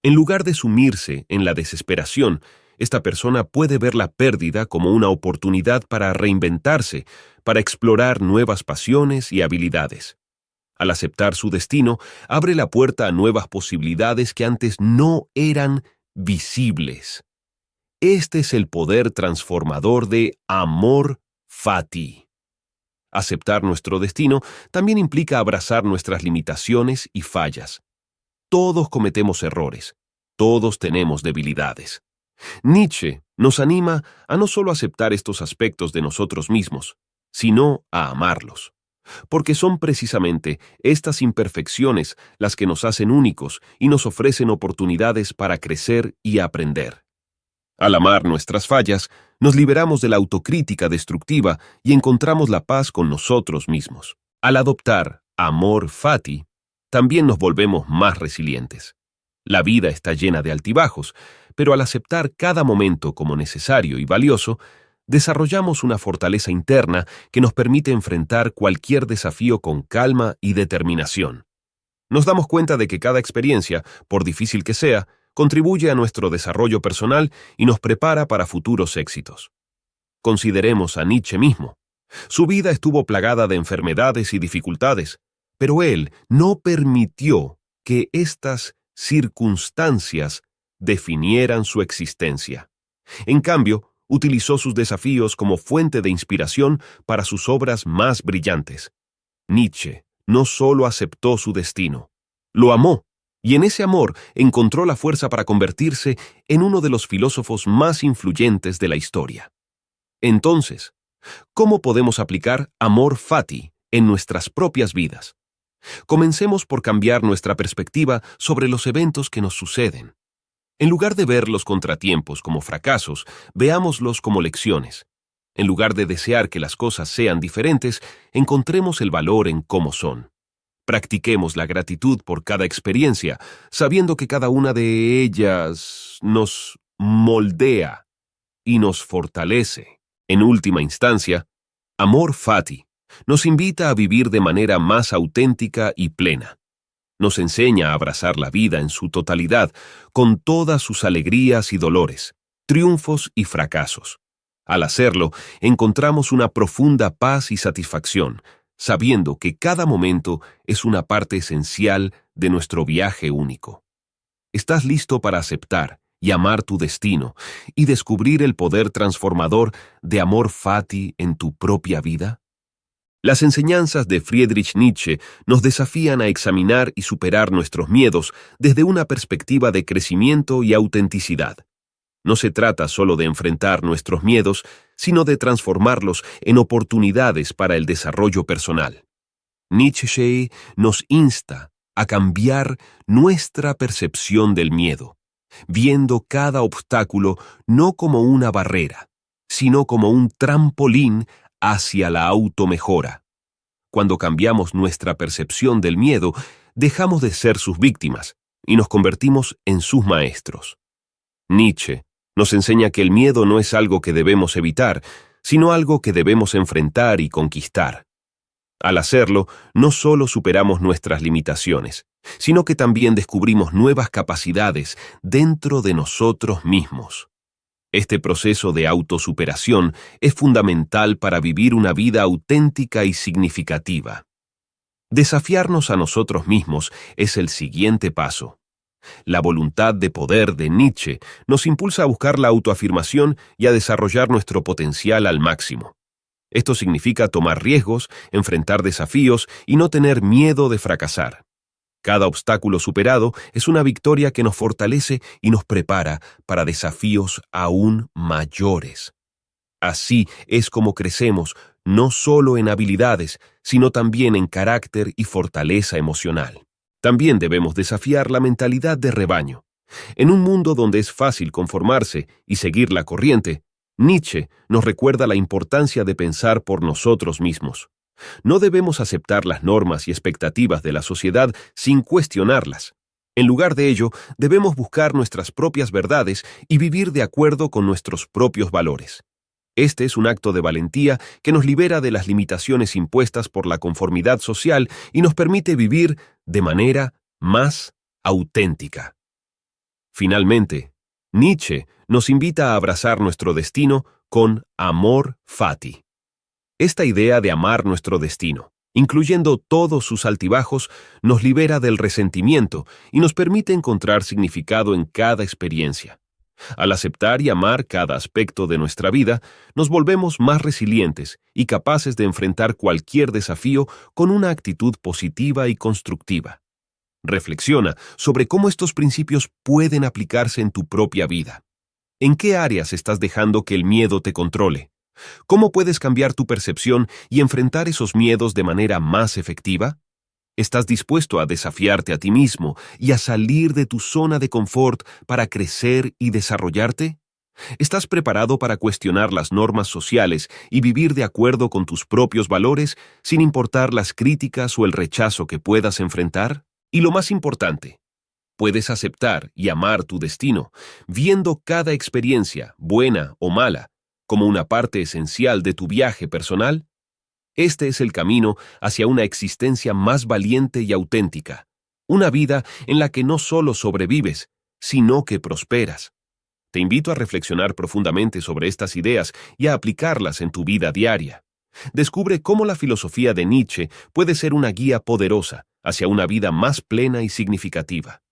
En lugar de sumirse en la desesperación, esta persona puede ver la pérdida como una oportunidad para reinventarse, para explorar nuevas pasiones y habilidades. Al aceptar su destino, abre la puerta a nuevas posibilidades que antes no eran visibles. Este es el poder transformador de amor fati. Aceptar nuestro destino también implica abrazar nuestras limitaciones y fallas. Todos cometemos errores, todos tenemos debilidades. Nietzsche nos anima a no solo aceptar estos aspectos de nosotros mismos, sino a amarlos, porque son precisamente estas imperfecciones las que nos hacen únicos y nos ofrecen oportunidades para crecer y aprender. Al amar nuestras fallas, nos liberamos de la autocrítica destructiva y encontramos la paz con nosotros mismos. Al adoptar amor fati, también nos volvemos más resilientes. La vida está llena de altibajos, pero al aceptar cada momento como necesario y valioso, desarrollamos una fortaleza interna que nos permite enfrentar cualquier desafío con calma y determinación. Nos damos cuenta de que cada experiencia, por difícil que sea, contribuye a nuestro desarrollo personal y nos prepara para futuros éxitos. Consideremos a Nietzsche mismo. Su vida estuvo plagada de enfermedades y dificultades, pero él no permitió que estas circunstancias definieran su existencia. En cambio, utilizó sus desafíos como fuente de inspiración para sus obras más brillantes. Nietzsche no solo aceptó su destino, lo amó, y en ese amor encontró la fuerza para convertirse en uno de los filósofos más influyentes de la historia. Entonces, ¿cómo podemos aplicar amor fati en nuestras propias vidas? Comencemos por cambiar nuestra perspectiva sobre los eventos que nos suceden. En lugar de ver los contratiempos como fracasos, veámoslos como lecciones. En lugar de desear que las cosas sean diferentes, encontremos el valor en cómo son. Practiquemos la gratitud por cada experiencia, sabiendo que cada una de ellas nos moldea y nos fortalece. En última instancia, amor fati nos invita a vivir de manera más auténtica y plena. Nos enseña a abrazar la vida en su totalidad, con todas sus alegrías y dolores, triunfos y fracasos. Al hacerlo, encontramos una profunda paz y satisfacción, sabiendo que cada momento es una parte esencial de nuestro viaje único. ¿Estás listo para aceptar y amar tu destino y descubrir el poder transformador de amor fati en tu propia vida? Las enseñanzas de Friedrich Nietzsche nos desafían a examinar y superar nuestros miedos desde una perspectiva de crecimiento y autenticidad. No se trata solo de enfrentar nuestros miedos, sino de transformarlos en oportunidades para el desarrollo personal. Nietzsche nos insta a cambiar nuestra percepción del miedo, viendo cada obstáculo no como una barrera, sino como un trampolín hacia la automejora. Cuando cambiamos nuestra percepción del miedo, dejamos de ser sus víctimas y nos convertimos en sus maestros. Nietzsche nos enseña que el miedo no es algo que debemos evitar, sino algo que debemos enfrentar y conquistar. Al hacerlo, no solo superamos nuestras limitaciones, sino que también descubrimos nuevas capacidades dentro de nosotros mismos. Este proceso de autosuperación es fundamental para vivir una vida auténtica y significativa. Desafiarnos a nosotros mismos es el siguiente paso. La voluntad de poder de Nietzsche nos impulsa a buscar la autoafirmación y a desarrollar nuestro potencial al máximo. Esto significa tomar riesgos, enfrentar desafíos y no tener miedo de fracasar. Cada obstáculo superado es una victoria que nos fortalece y nos prepara para desafíos aún mayores. Así es como crecemos, no solo en habilidades, sino también en carácter y fortaleza emocional. También debemos desafiar la mentalidad de rebaño. En un mundo donde es fácil conformarse y seguir la corriente, Nietzsche nos recuerda la importancia de pensar por nosotros mismos. No debemos aceptar las normas y expectativas de la sociedad sin cuestionarlas. En lugar de ello, debemos buscar nuestras propias verdades y vivir de acuerdo con nuestros propios valores. Este es un acto de valentía que nos libera de las limitaciones impuestas por la conformidad social y nos permite vivir de manera más auténtica. Finalmente, Nietzsche nos invita a abrazar nuestro destino con amor fati. Esta idea de amar nuestro destino, incluyendo todos sus altibajos, nos libera del resentimiento y nos permite encontrar significado en cada experiencia. Al aceptar y amar cada aspecto de nuestra vida, nos volvemos más resilientes y capaces de enfrentar cualquier desafío con una actitud positiva y constructiva. Reflexiona sobre cómo estos principios pueden aplicarse en tu propia vida. ¿En qué áreas estás dejando que el miedo te controle? ¿Cómo puedes cambiar tu percepción y enfrentar esos miedos de manera más efectiva? ¿Estás dispuesto a desafiarte a ti mismo y a salir de tu zona de confort para crecer y desarrollarte? ¿Estás preparado para cuestionar las normas sociales y vivir de acuerdo con tus propios valores sin importar las críticas o el rechazo que puedas enfrentar? Y lo más importante, ¿puedes aceptar y amar tu destino, viendo cada experiencia, buena o mala, como una parte esencial de tu viaje personal? Este es el camino hacia una existencia más valiente y auténtica, una vida en la que no solo sobrevives, sino que prosperas. Te Te invito a reflexionar profundamente sobre estas ideas y a aplicarlas en tu vida diaria. Descubre cómo la filosofía de Nietzsche puede ser una guía poderosa hacia una vida más plena y significativa.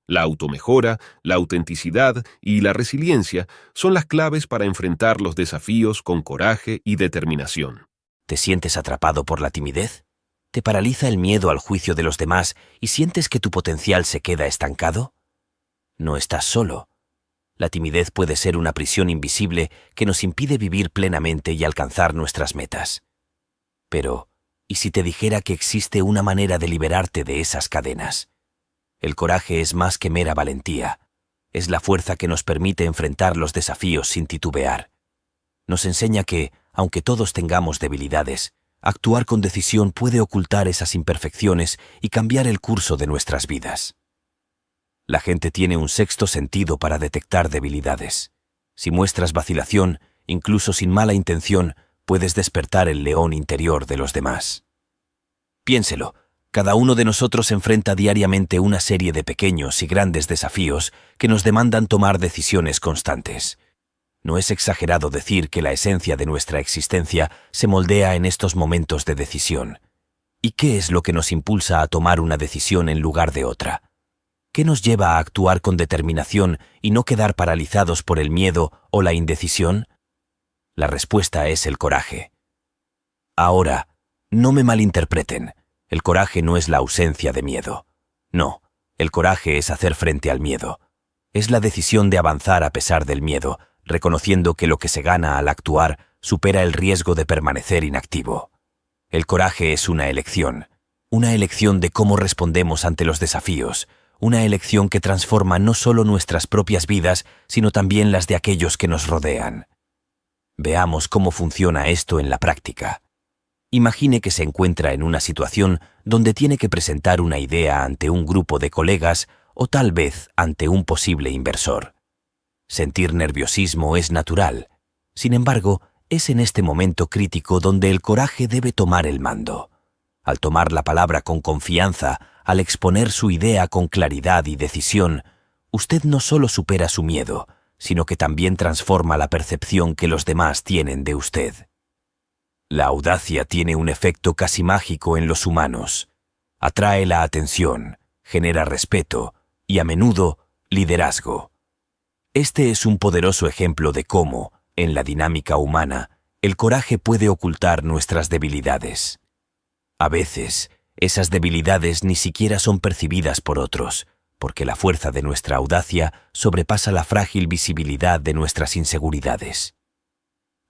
La automejora, la autenticidad y la resiliencia son las claves para enfrentar los desafíos con coraje y determinación. ¿Te sientes atrapado por la timidez? ¿Te paraliza el miedo al juicio de los demás y sientes que tu potencial se queda estancado? No estás solo. La timidez puede ser una prisión invisible que nos impide vivir plenamente y alcanzar nuestras metas. Pero, ¿y si te dijera que existe una manera de liberarte de esas cadenas? El coraje es más que mera valentía. Es la fuerza que nos permite enfrentar los desafíos sin titubear. Nos enseña que, aunque todos tengamos debilidades, actuar con decisión puede ocultar esas imperfecciones y cambiar el curso de nuestras vidas. La gente tiene un sexto sentido para detectar debilidades. Si muestras vacilación, incluso sin mala intención, puedes despertar el león interior de los demás. Piénselo, cada uno de nosotros enfrenta diariamente una serie de pequeños y grandes desafíos que nos demandan tomar decisiones constantes. No es exagerado decir que la esencia de nuestra existencia se moldea en estos momentos de decisión. ¿Y qué es lo que nos impulsa a tomar una decisión en lugar de otra? ¿Qué nos lleva a actuar con determinación y no quedar paralizados por el miedo o la indecisión? La respuesta es el coraje. Ahora, no me malinterpreten. El coraje no es la ausencia de miedo. No, el coraje es hacer frente al miedo. Es la decisión de avanzar a pesar del miedo, reconociendo que lo que se gana al actuar supera el riesgo de permanecer inactivo. El coraje es una elección de cómo respondemos ante los desafíos, una elección que transforma no solo nuestras propias vidas, sino también las de aquellos que nos rodean. Veamos cómo funciona esto en la práctica. Imagine que se encuentra en una situación donde tiene que presentar una idea ante un grupo de colegas o tal vez ante un posible inversor. Sentir nerviosismo es natural. Sin embargo, es en este momento crítico donde el coraje debe tomar el mando. Al tomar la palabra con confianza, al exponer su idea con claridad y decisión, usted no solo supera su miedo, sino que también transforma la percepción que los demás tienen de usted. La audacia tiene un efecto casi mágico en los humanos. Atrae la atención, genera respeto y, a menudo, liderazgo. Este es un poderoso ejemplo de cómo, en la dinámica humana, el coraje puede ocultar nuestras debilidades. A veces, esas debilidades ni siquiera son percibidas por otros, porque la fuerza de nuestra audacia sobrepasa la frágil visibilidad de nuestras inseguridades.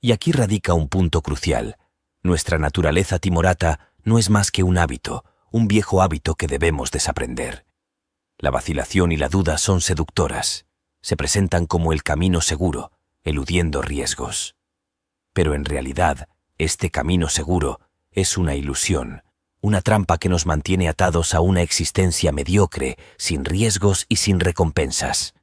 Y aquí radica un punto crucial. Nuestra naturaleza timorata no es más que un hábito, un viejo hábito que debemos desaprender. La vacilación y la duda son seductoras. Se presentan como el camino seguro, eludiendo riesgos. Pero en realidad, este camino seguro es una ilusión, una trampa que nos mantiene atados a una existencia mediocre, sin riesgos y sin recompensas.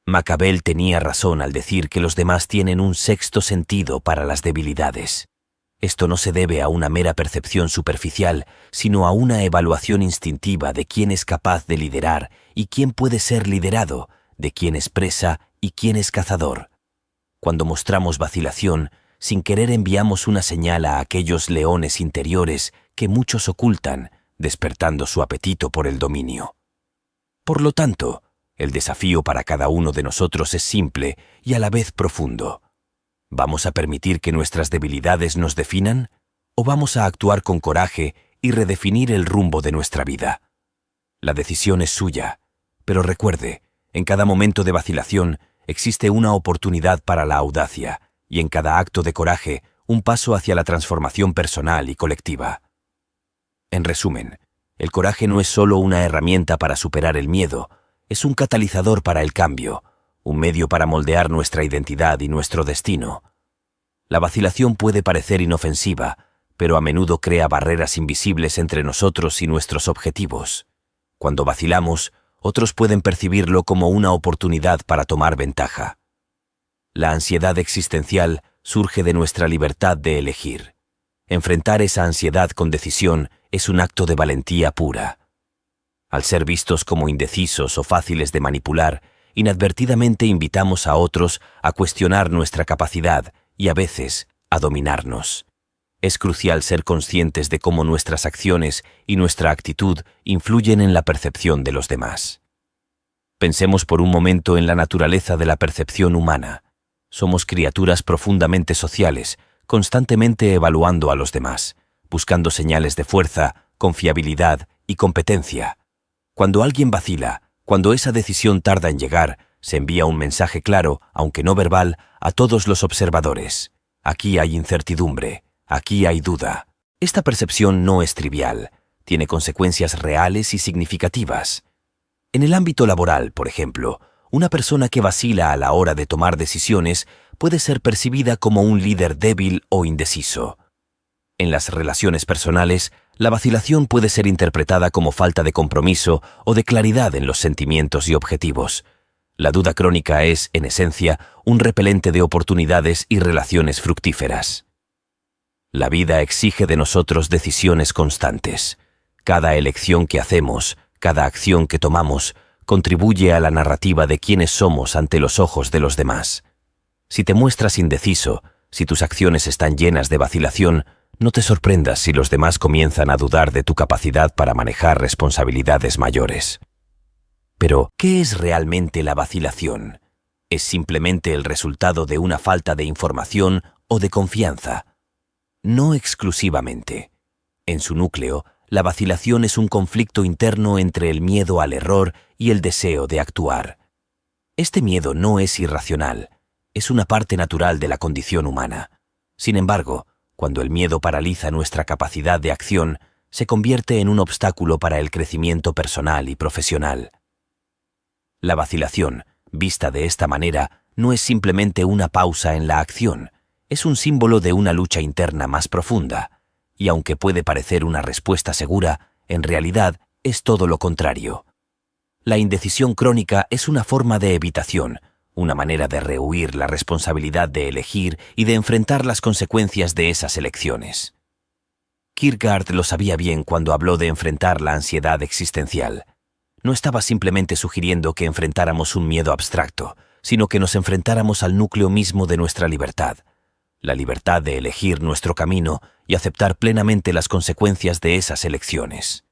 Maquiavel tenía razón al decir que los demás tienen un sexto sentido para las debilidades. Esto no se debe a una mera percepción superficial, sino a una evaluación instintiva de quién es capaz de liderar y quién puede ser liderado, de quién es presa y quién es cazador. Cuando mostramos vacilación, sin querer enviamos una señal a aquellos leones interiores que muchos ocultan, despertando su apetito por el dominio. Por lo tanto, el desafío para cada uno de nosotros es simple y a la vez profundo. ¿Vamos a permitir que nuestras debilidades nos definan? ¿O vamos a actuar con coraje y redefinir el rumbo de nuestra vida? La decisión es suya, pero recuerde, en cada momento de vacilación existe una oportunidad para la audacia y en cada acto de coraje un paso hacia la transformación personal y colectiva. En resumen, el coraje no es solo una herramienta para superar el miedo, es un catalizador para el cambio, un medio para moldear nuestra identidad y nuestro destino. La vacilación puede parecer inofensiva, pero a menudo crea barreras invisibles entre nosotros y nuestros objetivos. Cuando vacilamos, otros pueden percibirlo como una oportunidad para tomar ventaja. La ansiedad existencial surge de nuestra libertad de elegir. Enfrentar esa ansiedad con decisión es un acto de valentía pura. Al ser vistos como indecisos o fáciles de manipular, inadvertidamente invitamos a otros a cuestionar nuestra capacidad y a veces a dominarnos. Es crucial ser conscientes de cómo nuestras acciones y nuestra actitud influyen en la percepción de los demás. Pensemos por un momento en la naturaleza de la percepción humana. Somos criaturas profundamente sociales, constantemente evaluando a los demás, buscando señales de fuerza, confiabilidad y competencia. Cuando alguien vacila, cuando esa decisión tarda en llegar, se envía un mensaje claro, aunque no verbal, a todos los observadores. Aquí hay incertidumbre, aquí hay duda. Esta percepción no es trivial, tiene consecuencias reales y significativas. En el ámbito laboral, por ejemplo, una persona que vacila a la hora de tomar decisiones puede ser percibida como un líder débil o indeciso. En las relaciones personales, la vacilación puede ser interpretada como falta de compromiso o de claridad en los sentimientos y objetivos. La duda crónica es, en esencia, un repelente de oportunidades y relaciones fructíferas. La vida exige de nosotros decisiones constantes. Cada elección que hacemos, cada acción que tomamos, contribuye a la narrativa de quiénes somos ante los ojos de los demás. Si te muestras indeciso, si tus acciones están llenas de vacilación, no te sorprendas si los demás comienzan a dudar de tu capacidad para manejar responsabilidades mayores. Pero, ¿qué es realmente la vacilación? ¿Es simplemente el resultado de una falta de información o de confianza? No exclusivamente. En su núcleo, la vacilación es un conflicto interno entre el miedo al error y el deseo de actuar. Este miedo no es irracional, es una parte natural de la condición humana. Sin embargo, cuando el miedo paraliza nuestra capacidad de acción, se convierte en un obstáculo para el crecimiento personal y profesional. La vacilación, vista de esta manera, no es simplemente una pausa en la acción, es un símbolo de una lucha interna más profunda, y aunque puede parecer una respuesta segura, en realidad es todo lo contrario. La indecisión crónica es una forma de evitación, una manera de rehuir la responsabilidad de elegir y de enfrentar las consecuencias de esas elecciones. Kierkegaard lo sabía bien cuando habló de enfrentar la ansiedad existencial. No estaba simplemente sugiriendo que enfrentáramos un miedo abstracto, sino que nos enfrentáramos al núcleo mismo de nuestra libertad, la libertad de elegir nuestro camino y aceptar plenamente las consecuencias de esas elecciones.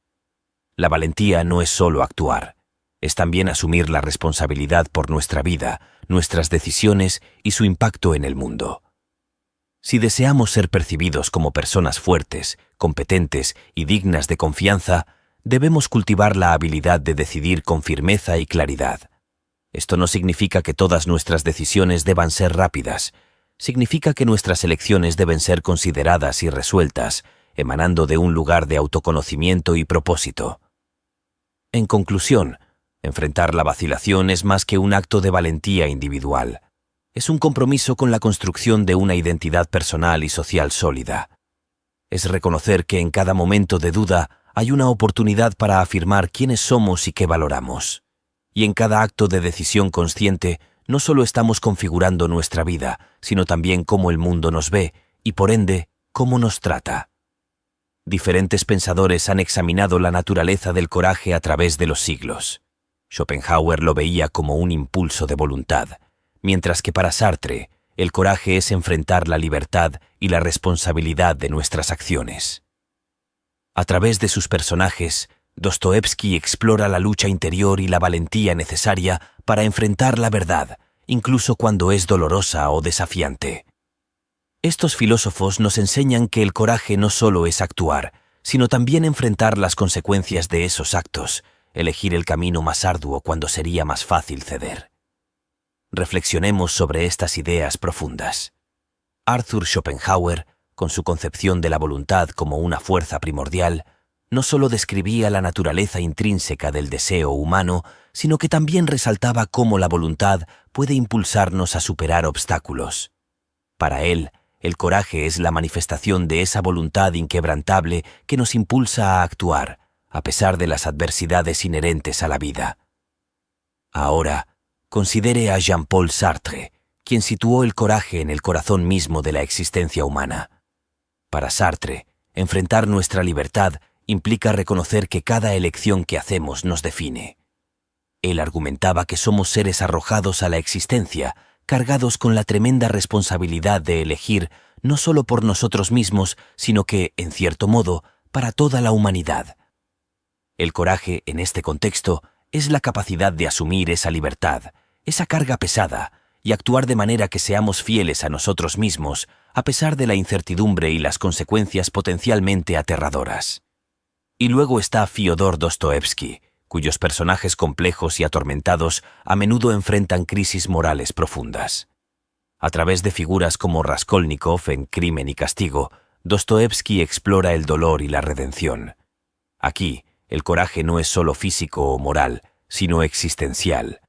La valentía no es solo actuar, es también asumir la responsabilidad por nuestra vida, nuestras decisiones y su impacto en el mundo. Si deseamos ser percibidos como personas fuertes, competentes y dignas de confianza, debemos cultivar la habilidad de decidir con firmeza y claridad. Esto no significa que todas nuestras decisiones deban ser rápidas, significa que nuestras elecciones deben ser consideradas y resueltas, emanando de un lugar de autoconocimiento y propósito. En conclusión, enfrentar la vacilación es más que un acto de valentía individual. Es un compromiso con la construcción de una identidad personal y social sólida. Es reconocer que en cada momento de duda hay una oportunidad para afirmar quiénes somos y qué valoramos. Y en cada acto de decisión consciente, no solo estamos configurando nuestra vida, sino también cómo el mundo nos ve y, por ende, cómo nos trata. Diferentes pensadores han examinado la naturaleza del coraje a través de los siglos. Schopenhauer lo veía como un impulso de voluntad, mientras que para Sartre, el coraje es enfrentar la libertad y la responsabilidad de nuestras acciones. A través de sus personajes, Dostoevsky explora la lucha interior y la valentía necesaria para enfrentar la verdad, incluso cuando es dolorosa o desafiante. Estos filósofos nos enseñan que el coraje no solo es actuar, sino también enfrentar las consecuencias de esos actos, elegir el camino más arduo cuando sería más fácil ceder. Reflexionemos sobre estas ideas profundas. Arthur Schopenhauer, con su concepción de la voluntad como una fuerza primordial, no solo describía la naturaleza intrínseca del deseo humano, sino que también resaltaba cómo la voluntad puede impulsarnos a superar obstáculos. Para él, el coraje es la manifestación de esa voluntad inquebrantable que nos impulsa a actuar, a pesar de las adversidades inherentes a la vida. Ahora, considere a Jean-Paul Sartre, quien situó el coraje en el corazón mismo de la existencia humana. Para Sartre, enfrentar nuestra libertad implica reconocer que cada elección que hacemos nos define. Él argumentaba que somos seres arrojados a la existencia, cargados con la tremenda responsabilidad de elegir no solo por nosotros mismos, sino que, en cierto modo, para toda la humanidad. El coraje, en este contexto, es la capacidad de asumir esa libertad, esa carga pesada, y actuar de manera que seamos fieles a nosotros mismos, a pesar de la incertidumbre y las consecuencias potencialmente aterradoras. Y luego está Fyodor Dostoevsky, cuyos personajes complejos y atormentados a menudo enfrentan crisis morales profundas. A través de figuras como Raskolnikov en Crimen y Castigo, Dostoevsky explora el dolor y la redención. Aquí, el coraje no es solo físico o moral, sino existencial.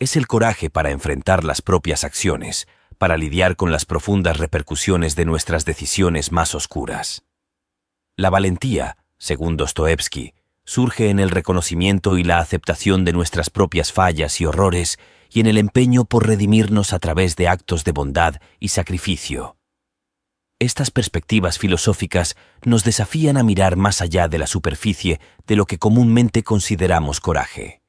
Es el coraje para enfrentar las propias acciones, para lidiar con las profundas repercusiones de nuestras decisiones más oscuras. La valentía, según Dostoevsky, surge en el reconocimiento y la aceptación de nuestras propias fallas y horrores y en el empeño por redimirnos a través de actos de bondad y sacrificio. Estas perspectivas filosóficas nos desafían a mirar más allá de la superficie de lo que comúnmente consideramos coraje.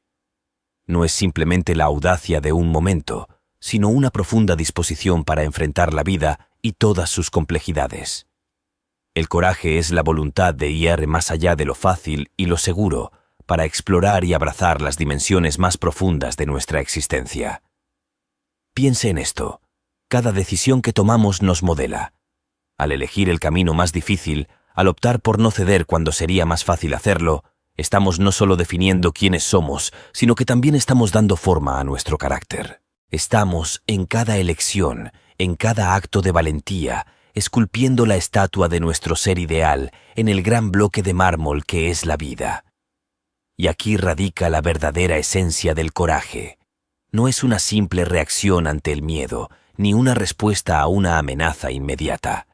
No es simplemente la audacia de un momento, sino una profunda disposición para enfrentar la vida y todas sus complejidades. El coraje es la voluntad de ir más allá de lo fácil y lo seguro para explorar y abrazar las dimensiones más profundas de nuestra existencia. Piense en esto. Cada decisión que tomamos nos modela. Al elegir el camino más difícil, al optar por no ceder cuando sería más fácil hacerlo, estamos no solo definiendo quiénes somos, sino que también estamos dando forma a nuestro carácter. Estamos, en cada elección, en cada acto de valentía, esculpiendo la estatua de nuestro ser ideal en el gran bloque de mármol que es la vida. Y aquí radica la verdadera esencia del coraje. No es una simple reacción ante el miedo, ni una respuesta a una amenaza inmediata.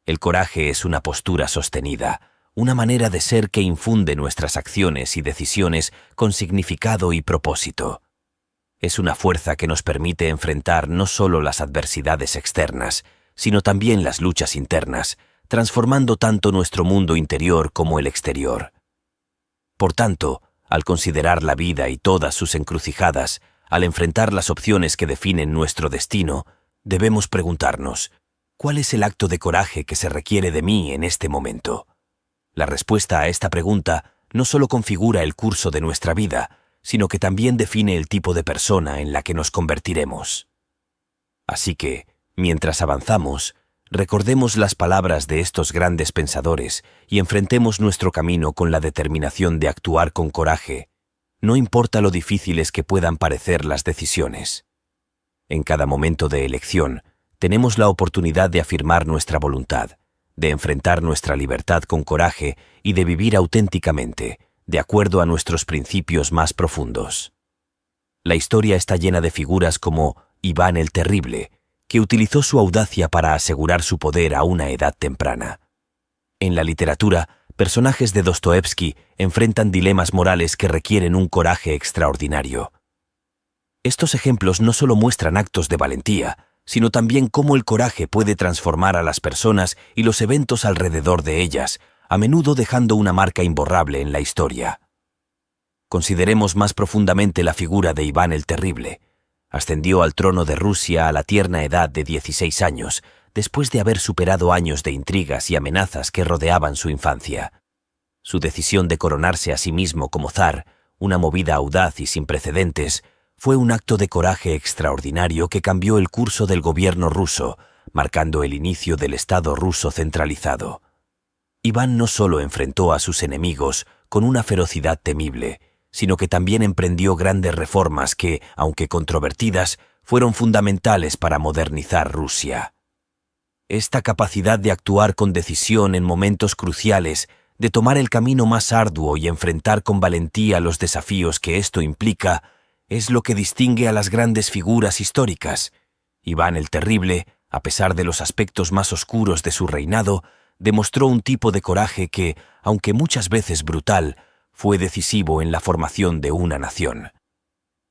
El coraje es una postura sostenida, una manera de ser que infunde nuestras acciones y decisiones con significado y propósito. Es una fuerza que nos permite enfrentar no solo las adversidades externas, sino también las luchas internas, transformando tanto nuestro mundo interior como el exterior. Por tanto, al considerar la vida y todas sus encrucijadas, al enfrentar las opciones que definen nuestro destino, debemos preguntarnos, ¿cuál es el acto de coraje que se requiere de mí en este momento? La respuesta a esta pregunta no solo configura el curso de nuestra vida, sino que también define el tipo de persona en la que nos convertiremos. Así que, mientras avanzamos, recordemos las palabras de estos grandes pensadores y enfrentemos nuestro camino con la determinación de actuar con coraje, no importa lo difíciles que puedan parecer las decisiones. En cada momento de elección, tenemos la oportunidad de afirmar nuestra voluntad, de enfrentar nuestra libertad con coraje y de vivir auténticamente, de acuerdo a nuestros principios más profundos. La historia está llena de figuras como Iván el Terrible, que utilizó su audacia para asegurar su poder a una edad temprana. En la literatura, personajes de Dostoevsky enfrentan dilemas morales que requieren un coraje extraordinario. Estos ejemplos no solo muestran actos de valentía, sino también cómo el coraje puede transformar a las personas y los eventos alrededor de ellas, a menudo dejando una marca imborrable en la historia. Consideremos más profundamente la figura de Iván el Terrible. Ascendió al trono de Rusia a la tierna edad de 16 años, después de haber superado años de intrigas y amenazas que rodeaban su infancia. Su decisión de coronarse a sí mismo como zar, una movida audaz y sin precedentes, fue un acto de coraje extraordinario que cambió el curso del gobierno ruso, marcando el inicio del Estado ruso centralizado. Iván no solo enfrentó a sus enemigos con una ferocidad temible, sino que también emprendió grandes reformas que, aunque controvertidas, fueron fundamentales para modernizar Rusia. Esta capacidad de actuar con decisión en momentos cruciales, de tomar el camino más arduo y enfrentar con valentía los desafíos que esto implica, es lo que distingue a las grandes figuras históricas. Iván el Terrible, a pesar de los aspectos más oscuros de su reinado, demostró un tipo de coraje que, aunque muchas veces brutal, fue decisivo en la formación de una nación.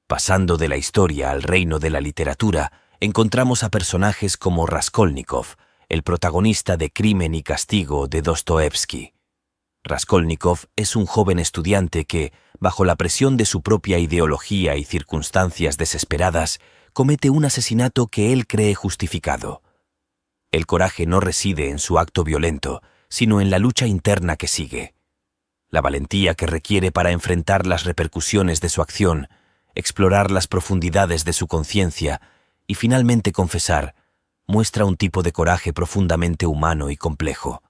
Pasando de la historia al reino de la literatura, encontramos a personajes como Raskolnikov, el protagonista de Crimen y Castigo de Dostoevsky. Raskolnikov es un joven estudiante que, bajo la presión de su propia ideología y circunstancias desesperadas, comete un asesinato que él cree justificado. El coraje no reside en su acto violento, sino en la lucha interna que sigue. La valentía que requiere para enfrentar las repercusiones de su acción, explorar las profundidades de su conciencia y finalmente confesar, muestra un tipo de coraje profundamente humano y complejo.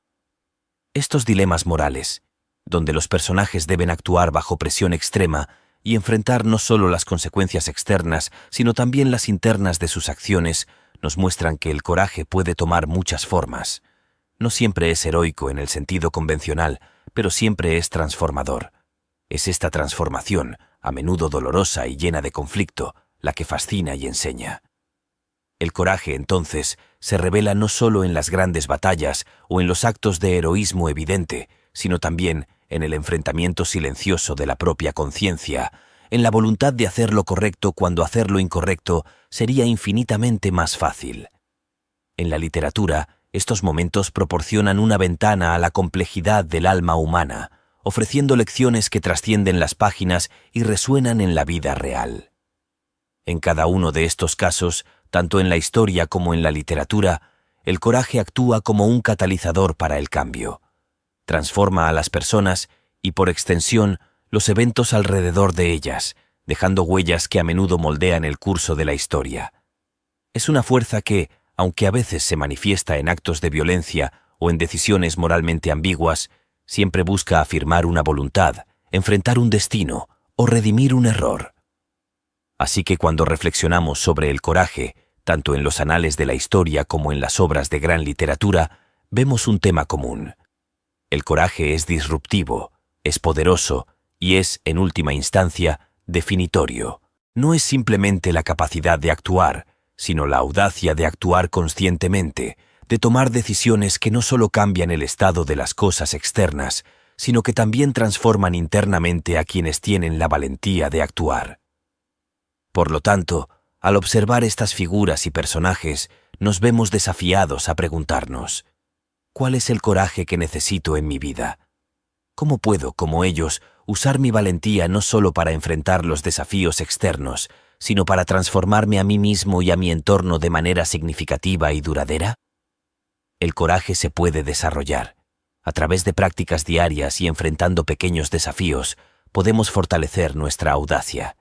Estos dilemas morales, donde los personajes deben actuar bajo presión extrema y enfrentar no solo las consecuencias externas, sino también las internas de sus acciones, nos muestran que el coraje puede tomar muchas formas. No siempre es heroico en el sentido convencional, pero siempre es transformador. Es esta transformación, a menudo dolorosa y llena de conflicto, la que fascina y enseña. El coraje, entonces, se revela no solo en las grandes batallas o en los actos de heroísmo evidente, sino también en el enfrentamiento silencioso de la propia conciencia, en la voluntad de hacer lo correcto cuando hacer lo incorrecto sería infinitamente más fácil. En la literatura, estos momentos proporcionan una ventana a la complejidad del alma humana, ofreciendo lecciones que trascienden las páginas y resuenan en la vida real. En cada uno de estos casos, tanto en la historia como en la literatura, el coraje actúa como un catalizador para el cambio. Transforma a las personas y, por extensión, los eventos alrededor de ellas, dejando huellas que a menudo moldean el curso de la historia. Es una fuerza que, aunque a veces se manifiesta en actos de violencia o en decisiones moralmente ambiguas, siempre busca afirmar una voluntad, enfrentar un destino o redimir un error. Así que cuando reflexionamos sobre el coraje, tanto en los anales de la historia como en las obras de gran literatura, vemos un tema común. El coraje es disruptivo, es poderoso y es, en última instancia, definitorio. No es simplemente la capacidad de actuar, sino la audacia de actuar conscientemente, de tomar decisiones que no solo cambian el estado de las cosas externas, sino que también transforman internamente a quienes tienen la valentía de actuar. Por lo tanto, al observar estas figuras y personajes, nos vemos desafiados a preguntarnos: ¿cuál es el coraje que necesito en mi vida? ¿Cómo puedo, como ellos, usar mi valentía no solo para enfrentar los desafíos externos, sino para transformarme a mí mismo y a mi entorno de manera significativa y duradera? El coraje se puede desarrollar. A través de prácticas diarias y enfrentando pequeños desafíos, podemos fortalecer nuestra audacia.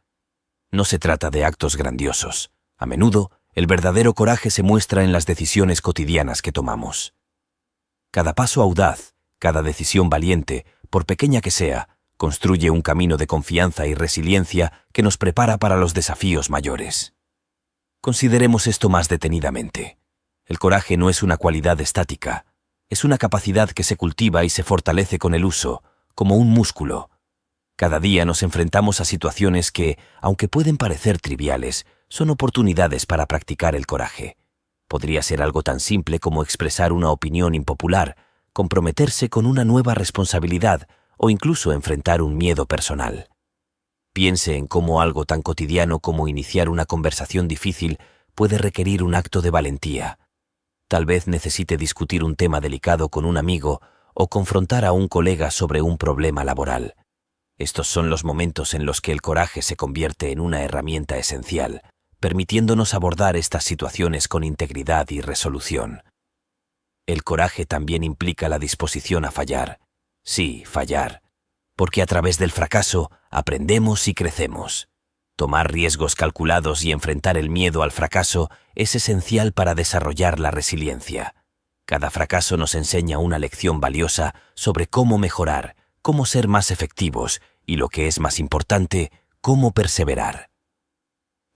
No se trata de actos grandiosos. A menudo, el verdadero coraje se muestra en las decisiones cotidianas que tomamos. Cada paso audaz, cada decisión valiente, por pequeña que sea, construye un camino de confianza y resiliencia que nos prepara para los desafíos mayores. Consideremos esto más detenidamente. El coraje no es una cualidad estática, es una capacidad que se cultiva y se fortalece con el uso, como un músculo. Cada día nos enfrentamos a situaciones que, aunque pueden parecer triviales, son oportunidades para practicar el coraje. Podría ser algo tan simple como expresar una opinión impopular, comprometerse con una nueva responsabilidad o incluso enfrentar un miedo personal. Piense en cómo algo tan cotidiano como iniciar una conversación difícil puede requerir un acto de valentía. Tal vez necesite discutir un tema delicado con un amigo o confrontar a un colega sobre un problema laboral. Estos son los momentos en los que el coraje se convierte en una herramienta esencial, permitiéndonos abordar estas situaciones con integridad y resolución. El coraje también implica la disposición a fallar. Sí, fallar. Porque a través del fracaso aprendemos y crecemos. Tomar riesgos calculados y enfrentar el miedo al fracaso es esencial para desarrollar la resiliencia. Cada fracaso nos enseña una lección valiosa sobre cómo mejorar, cómo ser más efectivos y, lo que es más importante, cómo perseverar.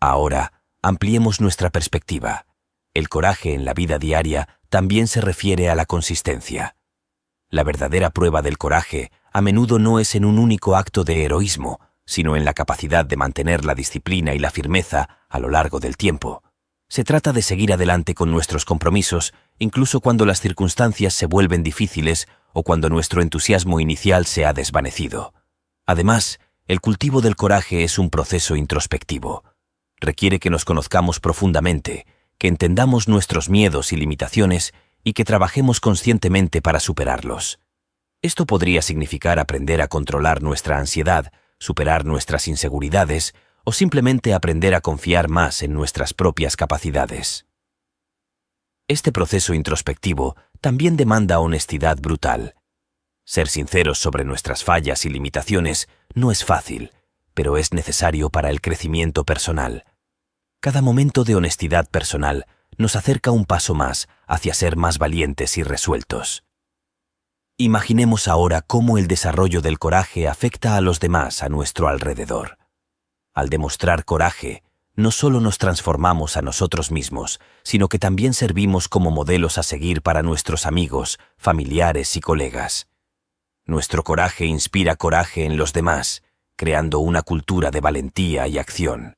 Ahora, ampliemos nuestra perspectiva. El coraje en la vida diaria también se refiere a la consistencia. La verdadera prueba del coraje a menudo no es en un único acto de heroísmo, sino en la capacidad de mantener la disciplina y la firmeza a lo largo del tiempo. Se trata de seguir adelante con nuestros compromisos, incluso cuando las circunstancias se vuelven difíciles o cuando nuestro entusiasmo inicial se ha desvanecido. Además, el cultivo del coraje es un proceso introspectivo. Requiere que nos conozcamos profundamente, que entendamos nuestros miedos y limitaciones y que trabajemos conscientemente para superarlos. Esto podría significar aprender a controlar nuestra ansiedad, superar nuestras inseguridades o simplemente aprender a confiar más en nuestras propias capacidades. Este proceso introspectivo también demanda honestidad brutal. Ser sinceros sobre nuestras fallas y limitaciones no es fácil, pero es necesario para el crecimiento personal. Cada momento de honestidad personal nos acerca un paso más hacia ser más valientes y resueltos. Imaginemos ahora cómo el desarrollo del coraje afecta a los demás a nuestro alrededor. Al demostrar coraje, no solo nos transformamos a nosotros mismos, sino que también servimos como modelos a seguir para nuestros amigos, familiares y colegas. Nuestro coraje inspira coraje en los demás, creando una cultura de valentía y acción.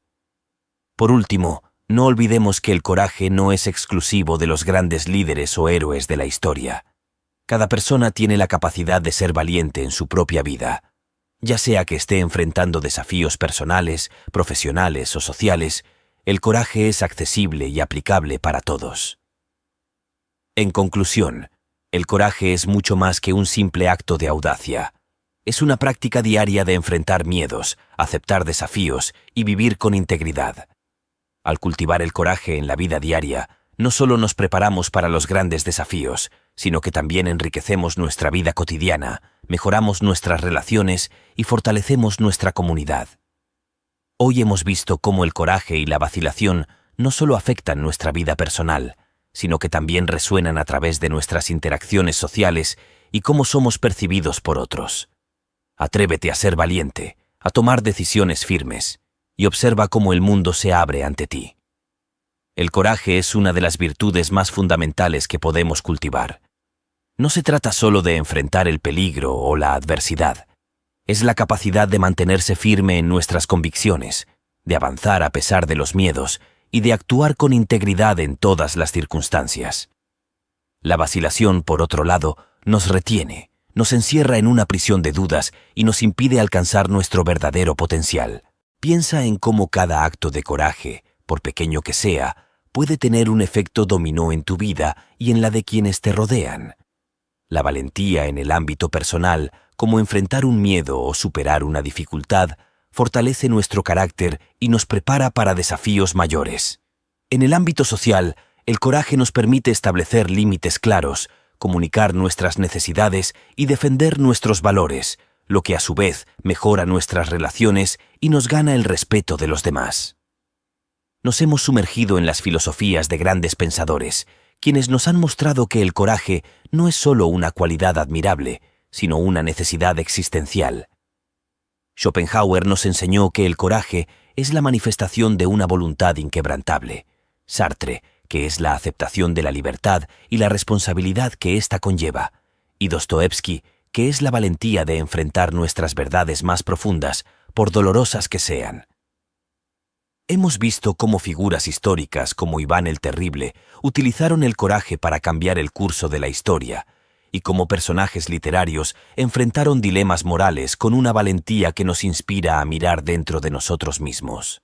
Por último, no olvidemos que el coraje no es exclusivo de los grandes líderes o héroes de la historia. Cada persona tiene la capacidad de ser valiente en su propia vida, ya sea que esté enfrentando desafíos personales, profesionales o sociales. El coraje es accesible y aplicable para todos. En conclusión, el coraje es mucho más que un simple acto de audacia. Es una práctica diaria de enfrentar miedos, aceptar desafíos y vivir con integridad. Al cultivar el coraje en la vida diaria, no solo nos preparamos para los grandes desafíos, sino que también enriquecemos nuestra vida cotidiana, mejoramos nuestras relaciones y fortalecemos nuestra comunidad. Hoy hemos visto cómo el coraje y la vacilación no solo afectan nuestra vida personal, sino que también resuenan a través de nuestras interacciones sociales y cómo somos percibidos por otros. Atrévete a ser valiente, a tomar decisiones firmes, y observa cómo el mundo se abre ante ti. El coraje es una de las virtudes más fundamentales que podemos cultivar. No se trata solo de enfrentar el peligro o la adversidad. Es la capacidad de mantenerse firme en nuestras convicciones, de avanzar a pesar de los miedos y de actuar con integridad en todas las circunstancias. La vacilación, por otro lado, nos retiene, nos encierra en una prisión de dudas y nos impide alcanzar nuestro verdadero potencial. Piensa en cómo cada acto de coraje, por pequeño que sea, puede tener un efecto dominó en tu vida y en la de quienes te rodean. La valentía en el ámbito personal, como enfrentar un miedo o superar una dificultad, fortalece nuestro carácter y nos prepara para desafíos mayores. En el ámbito social, el coraje nos permite establecer límites claros, comunicar nuestras necesidades y defender nuestros valores, lo que a su vez mejora nuestras relaciones y nos gana el respeto de los demás. Nos hemos sumergido en las filosofías de grandes pensadores, quienes nos han mostrado que el coraje no es solo una cualidad admirable, sino una necesidad existencial. Schopenhauer nos enseñó que el coraje es la manifestación de una voluntad inquebrantable. Sartre, que es la aceptación de la libertad y la responsabilidad que ésta conlleva. Y Dostoevsky, que es la valentía de enfrentar nuestras verdades más profundas, por dolorosas que sean. Hemos visto cómo figuras históricas como Iván el Terrible utilizaron el coraje para cambiar el curso de la historia, y cómo personajes literarios enfrentaron dilemas morales con una valentía que nos inspira a mirar dentro de nosotros mismos.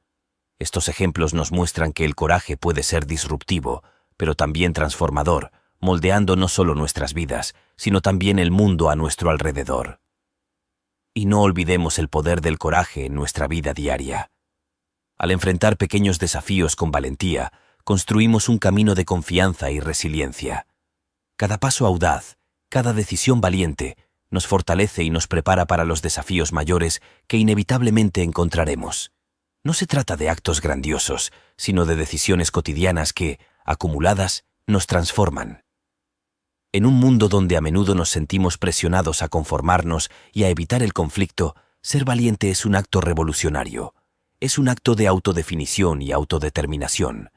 Estos ejemplos nos muestran que el coraje puede ser disruptivo, pero también transformador, moldeando no solo nuestras vidas, sino también el mundo a nuestro alrededor. Y no olvidemos el poder del coraje en nuestra vida diaria. Al enfrentar pequeños desafíos con valentía, construimos un camino de confianza y resiliencia. Cada paso audaz, cada decisión valiente, nos fortalece y nos prepara para los desafíos mayores que inevitablemente encontraremos. No se trata de actos grandiosos, sino de decisiones cotidianas que, acumuladas, nos transforman. En un mundo donde a menudo nos sentimos presionados a conformarnos y a evitar el conflicto, ser valiente es un acto revolucionario. Es un acto de autodefinición y autodeterminación.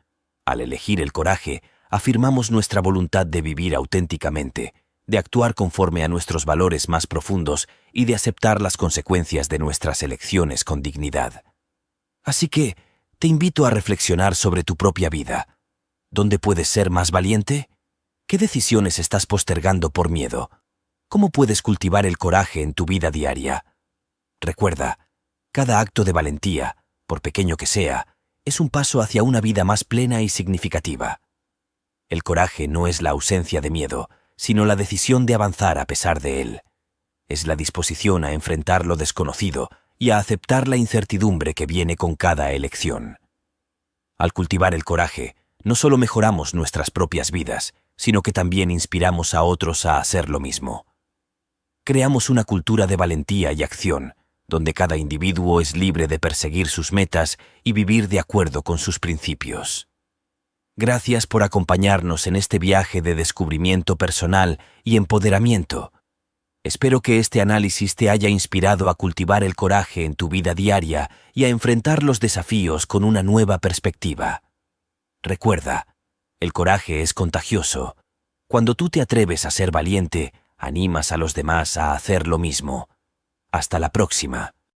Al elegir el coraje, afirmamos nuestra voluntad de vivir auténticamente, de actuar conforme a nuestros valores más profundos y de aceptar las consecuencias de nuestras elecciones con dignidad. Así que, te invito a reflexionar sobre tu propia vida. ¿Dónde puedes ser más valiente? ¿Qué decisiones estás postergando por miedo? ¿Cómo puedes cultivar el coraje en tu vida diaria? Recuerda, cada acto de valentía, por pequeño que sea, es un paso hacia una vida más plena y significativa. El coraje no es la ausencia de miedo, sino la decisión de avanzar a pesar de él. es la disposición a enfrentar lo desconocido y a aceptar la incertidumbre que viene con cada elección. Al cultivar el coraje, no solo mejoramos nuestras propias vidas, sino que también inspiramos a otros a hacer lo mismo. Creamos una cultura de valentía y acción, donde cada individuo es libre de perseguir sus metas y vivir de acuerdo con sus principios. Gracias por acompañarnos en este viaje de descubrimiento personal y empoderamiento. Espero que este análisis te haya inspirado a cultivar el coraje en tu vida diaria y a enfrentar los desafíos con una nueva perspectiva. Recuerda, el coraje es contagioso. Cuando tú te atreves a ser valiente, animas a los demás a hacer lo mismo. Hasta la próxima.